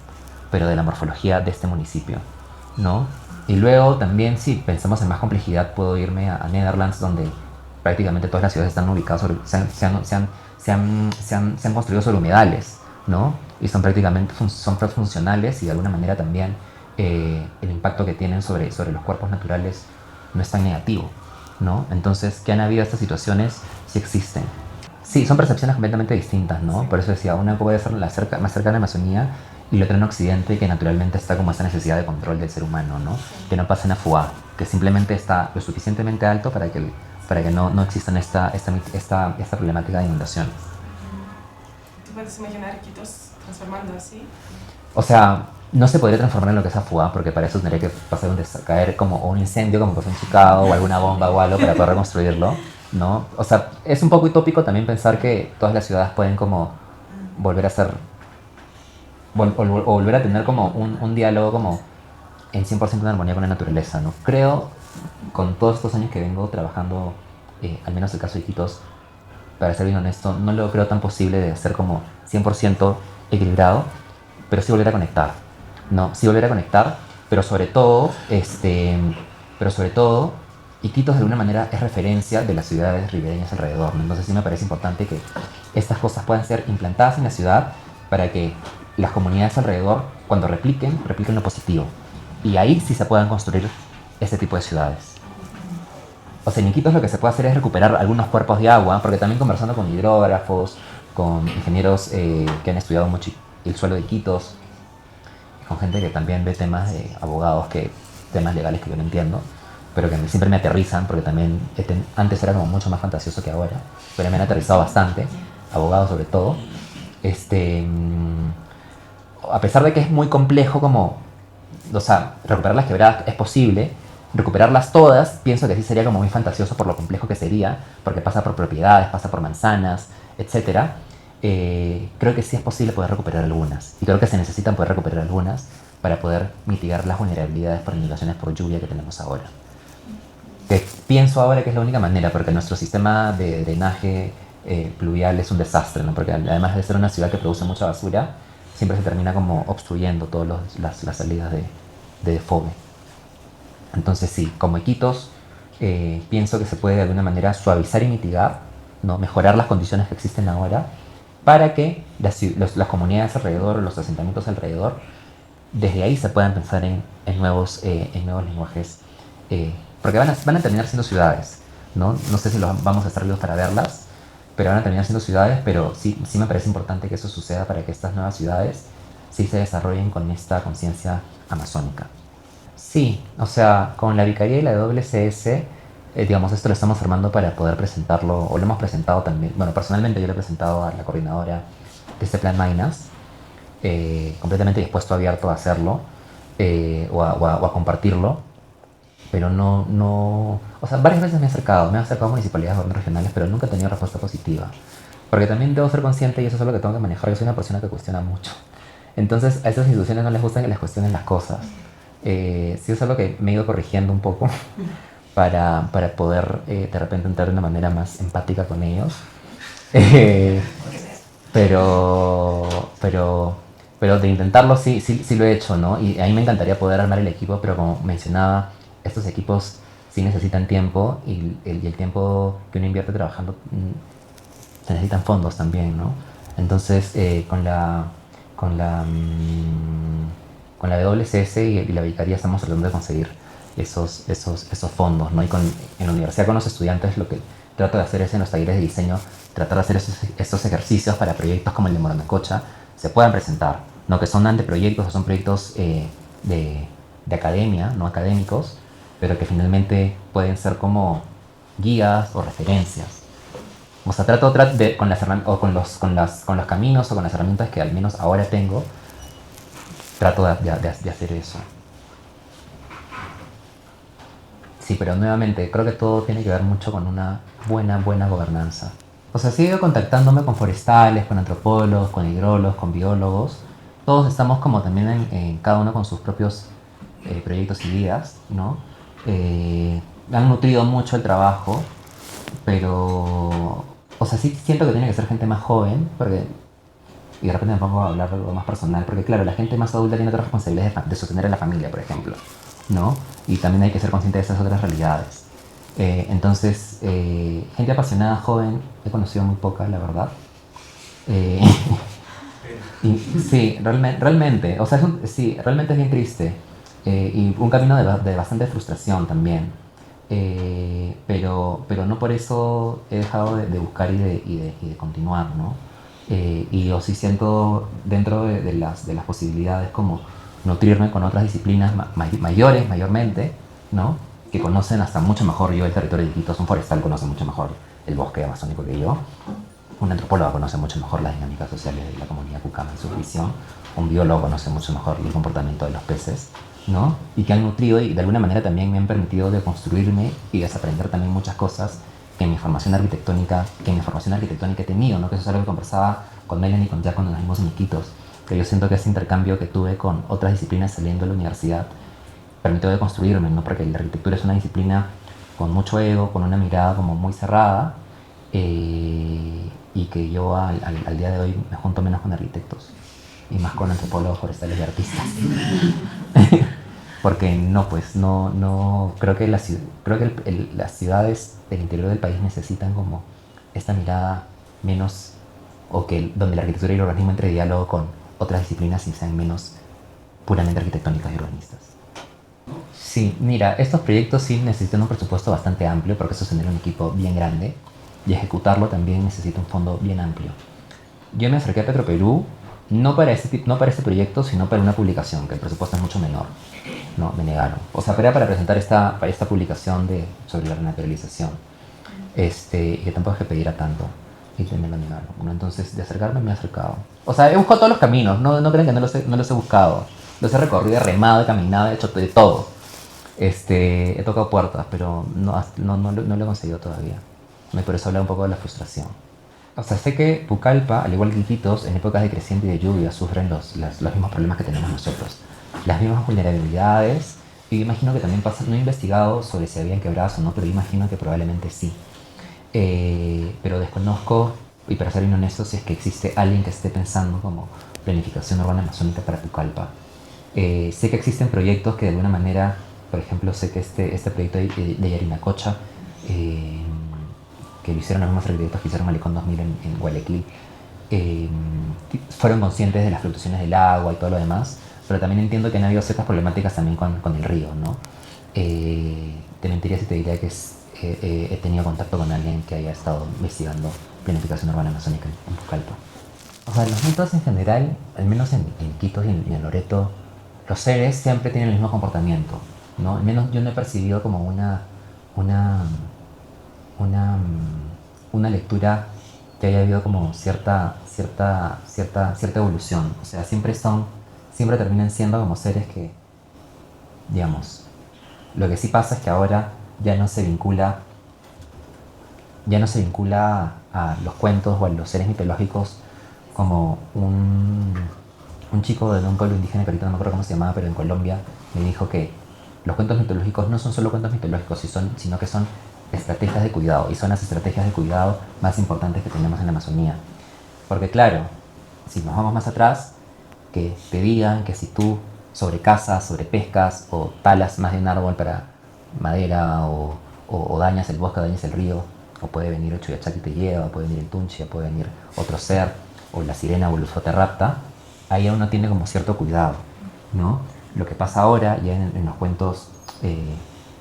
pero de la morfología de este municipio, ¿no? Y luego también, si pensamos en más complejidad, puedo irme a Netherlands, donde prácticamente todas las ciudades están ubicadas se han construido sobre humedales, ¿no? Y son prácticamente son funcionales y de alguna manera también el impacto que tienen sobre los cuerpos naturales no es tan negativo, ¿no? Entonces, que han habido estas situaciones, sí existen. Sí, son percepciones completamente distintas, ¿no? Sí. Por eso decía, una puede ser más cercana a la Amazonía y la otra en Occidente, que naturalmente está como esa necesidad de control del ser humano, ¿no? Que no pasa en Afuá, que simplemente está lo suficientemente alto para que no exista esta problemática de inundación. ¿Tú puedes imaginar Iquitos transformando así? O sea, no se podría transformar en lo que es Afuá, porque para eso tendría que caer como un incendio, como pasó en Chicago, o alguna bomba o algo para poder reconstruirlo, ¿no? O sea, es un poco utópico también pensar que todas las ciudades pueden como volver a ser, o volver a tener como un diálogo como en 100% de armonía con la naturaleza, ¿no? Creo, con todos estos años que vengo trabajando, al menos el caso de Iquitos, para ser bien honesto, no lo creo tan posible de ser como 100% equilibrado, pero sí volver a conectar, ¿no? Sí volver a conectar, pero sobre todo, Iquitos de alguna manera es referencia de las ciudades ribereñas alrededor, ¿no? Entonces sí me parece importante que estas cosas puedan ser implantadas en la ciudad para que las comunidades alrededor, cuando repliquen lo positivo. Y ahí sí se puedan construir este tipo de ciudades. O sea, en Iquitos lo que se puede hacer es recuperar algunos cuerpos de agua, porque también conversando con hidrógrafos, con ingenieros que han estudiado mucho el suelo de Iquitos, con gente que también ve temas de abogados, temas legales que yo no entiendo, pero que siempre me aterrizan, porque también antes era como mucho más fantasioso que ahora, pero me han aterrizado bastante, abogados sobre todo. A pesar de que es muy complejo como, o sea, recuperar las quebradas es posible, recuperarlas todas, pienso que sí sería como muy fantasioso por lo complejo que sería, porque pasa por propiedades, pasa por manzanas, etc. Creo que sí es posible poder recuperar algunas, y creo que se necesitan poder recuperar algunas para poder mitigar las vulnerabilidades por inundaciones por lluvia que tenemos ahora. Que pienso ahora que es la única manera, porque nuestro sistema de drenaje pluvial es un desastre, ¿no? Porque además de ser una ciudad que produce mucha basura, siempre se termina como obstruyendo todas las salidas de FOBE. Entonces sí, como Iquitos, pienso que se puede de alguna manera suavizar y mitigar, ¿no? Mejorar las condiciones que existen ahora para que las comunidades alrededor, los asentamientos alrededor, desde ahí se puedan pensar en nuevos lenguajes, porque van a terminar siendo ciudades, ¿no? No sé si vamos a estar vivos para verlas, pero van a terminar siendo ciudades, pero sí me parece importante que eso suceda para que estas nuevas ciudades sí se desarrollen con esta conciencia amazónica. Sí, o sea, con la Vicaría y la WCS, digamos, esto lo estamos armando para poder presentarlo, o lo hemos presentado también, bueno, personalmente yo lo he presentado a la coordinadora de este plan Mainas, completamente dispuesto, abierto a hacerlo, o a compartirlo, pero no, o sea, varias veces me he acercado a municipalidades, gobiernos regionales, pero nunca he tenido respuesta positiva, porque también debo ser consciente, y eso es algo que tengo que manejar, yo soy una persona que cuestiona mucho, entonces a estas instituciones no les gusta que les cuestionen las cosas. Sí es algo que me he ido corrigiendo un poco para poder de repente entrar de una manera más empática con ellos. Pero de intentarlo sí lo he hecho, ¿no? Y a mí me encantaría poder armar el equipo, pero como mencionaba, estos equipos sí necesitan tiempo y el tiempo que uno invierte trabajando se necesitan fondos también, ¿no? Entonces con la con la WSS y la Vicaría estamos tratando de conseguir esos fondos, ¿no? Y en la universidad con los estudiantes lo que trato de hacer es en los talleres de diseño, tratar de hacer estos ejercicios para proyectos como el de Moranacocha se puedan presentar, ¿no? Que son anteproyectos o son proyectos de academia, no académicos, pero que finalmente pueden ser como guías o referencias. O sea, trato de, con los caminos o con las herramientas que al menos ahora tengo, trato de hacer eso. Sí, pero nuevamente, creo que todo tiene que ver mucho con una buena gobernanza. O sea, sigo contactándome con forestales, con antropólogos, con hidrólogos, con biólogos. Todos estamos como también en cada uno con sus propios proyectos y ideas, ¿no? Me han nutrido mucho el trabajo, pero... O sea, sí siento que tiene que ser gente más joven, porque... Y de repente me pongo a hablar de algo más personal, porque claro, la gente más adulta tiene otras responsabilidades de sostener a la familia, por ejemplo, ¿no? Y también hay que ser consciente de esas otras realidades. Entonces, gente apasionada, joven, he conocido muy poca, la verdad. Y, sí, realmente, o sea, sí, realmente es bien triste. Y un camino de bastante frustración también. Pero no por eso he dejado de buscar y de continuar, ¿no? Y yo sí siento dentro de las posibilidades como nutrirme con otras disciplinas mayores, mayormente, ¿no? Que conocen hasta mucho mejor yo el territorio de Iquitos. Un forestal conoce mucho mejor el bosque amazónico que yo. Un antropólogo conoce mucho mejor las dinámicas sociales de la comunidad Pucama en su visión. Un biólogo conoce mucho mejor el comportamiento de los peces, ¿no? Y que han nutrido y de alguna manera también me han permitido de construirme y desaprender también muchas cosas en mi formación arquitectónica, he tenido, ¿no? Que eso es algo que conversaba con Melanie y con Jack cuando nos vimos en Iquitos, que yo siento que ese intercambio que tuve con otras disciplinas saliendo de la universidad permitió de construirme, ¿no? Porque la arquitectura es una disciplina con mucho ego, con una mirada como muy cerrada, y que yo al día de hoy me junto menos con arquitectos y más con antropólogos, forestales y artistas. Porque no, pues, no creo que las ciudades del interior del país necesitan como esta mirada menos, donde la arquitectura y el urbanismo entre en diálogo con otras disciplinas y sean menos puramente arquitectónicas y urbanistas. Sí, mira, estos proyectos sí necesitan un presupuesto bastante amplio porque sostener un equipo bien grande y ejecutarlo también necesita un fondo bien amplio. Yo me acerqué a Petroperú no para este proyecto, sino para una publicación, que el presupuesto es mucho menor. No, me negaron. O sea, era para presentar esta publicación sobre la renaturalización. Y que tampoco es que pedir a tanto. Y me lo negaron. Bueno, entonces, de acercarme me he acercado. O sea, he buscado todos los caminos. No creen que no los he buscado. Los he recorrido, he remado, he caminado, he hecho de todo. He tocado puertas, pero no lo he conseguido todavía. Y por eso habla un poco de la frustración. O sea, sé que Pucallpa, al igual que Iquitos, en épocas de creciente y de lluvia sufren los mismos problemas que tenemos nosotros. Las mismas vulnerabilidades. Y imagino que también pasa, no he investigado sobre si habían quebradas o no, pero imagino que probablemente sí. Pero desconozco, y para ser bien honesto, si es que existe alguien que esté pensando como planificación urbana amazónica para Pucallpa. Sé que existen proyectos que de alguna manera, por ejemplo, sé que este proyecto de Yarinacocha, que lo hicieron los mismos arquitectos que hicieron Malecón 2000 en Guayaquil, fueron conscientes de las fluctuaciones del agua y todo lo demás, pero también entiendo que han habido ciertas problemáticas también con el río, ¿no? Te mentiría si te diría que he tenido contacto con alguien que haya estado investigando planificación urbana amazónica en Pucallpa. O sea, los mitos en general, al menos en Iquitos y en Loreto, los seres siempre tienen el mismo comportamiento, ¿no? Al menos yo no he percibido como una lectura que haya habido como cierta evolución. O sea, siempre terminan siendo como seres que, digamos, lo que sí pasa es que ahora ya no se vincula a los cuentos o a los seres mitológicos como un chico de un pueblo indígena que ahorita no me acuerdo cómo se llamaba, pero en Colombia me dijo que los cuentos mitológicos no son solo cuentos mitológicos, sino que son estrategias de cuidado, y son las estrategias de cuidado más importantes que tenemos en la Amazonía. Porque claro, si nos vamos más atrás, que te digan que si tú sobrecazas, sobrepescas o talas más de un árbol para madera o dañas el bosque, dañas el río, o puede venir el Chuyachaki y te lleva, o puede venir el Tunchi, o puede venir otro ser, o la sirena o el uso te rapta, ahí uno tiene como cierto cuidado, ¿no? Lo que pasa ahora, ya en los cuentos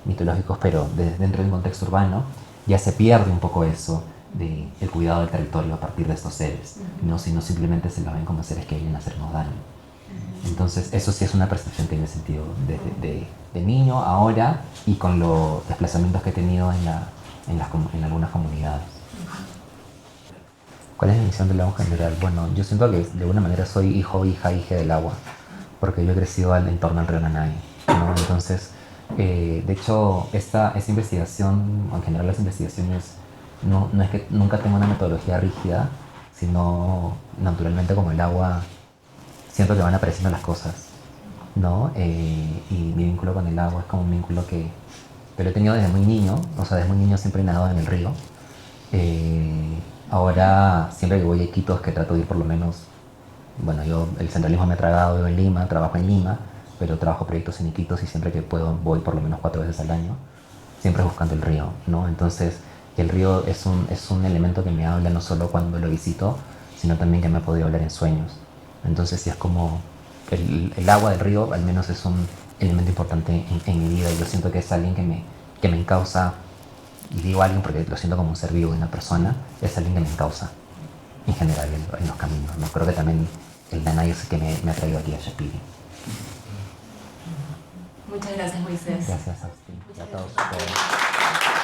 mitológicos, pero dentro de un contexto urbano, ya se pierde un poco eso del cuidado del territorio a partir de estos seres, ¿no? Sino simplemente se los ven como seres que vienen a hacernos daño. Entonces, eso sí es una percepción que yo he sentido de niño, ahora, y con los desplazamientos que he tenido en algunas comunidades. ¿Cuál es mi visión del agua en general? Bueno, yo siento que de alguna manera soy hijo, hija del agua, porque yo he crecido en torno al río Nanay, ¿no? Entonces, de hecho, esta investigación, o en general las investigaciones, no es que nunca tengo una metodología rígida, sino naturalmente como el agua, siento que van apareciendo las cosas, ¿no? Y mi vínculo con el agua es como un vínculo que lo he tenido desde muy niño, o sea, desde muy niño siempre he nadado en el río. Ahora, siempre que voy a Iquitos, que trato de ir por lo menos, bueno, yo el centralismo me ha tragado, vivo en Lima, trabajo en Lima, pero trabajo proyectos en Iquitos y siempre que puedo voy por lo menos 4 veces al año, siempre buscando el río, ¿no? Entonces, el río es un elemento que me habla no solo cuando lo visito, sino también que me ha podido hablar en sueños. Entonces, sí es como el agua del río, al menos es un elemento importante en mi vida. Yo siento que es alguien que me encausa, y digo alguien porque lo siento como un ser vivo, una persona, es alguien que me encausa en general en los caminos, ¿no? Creo que también el Nanay es el que me ha traído aquí a Chapiri. Muchas gracias, Moisés. Gracias a usted. Muchas A todos gracias. ustedes.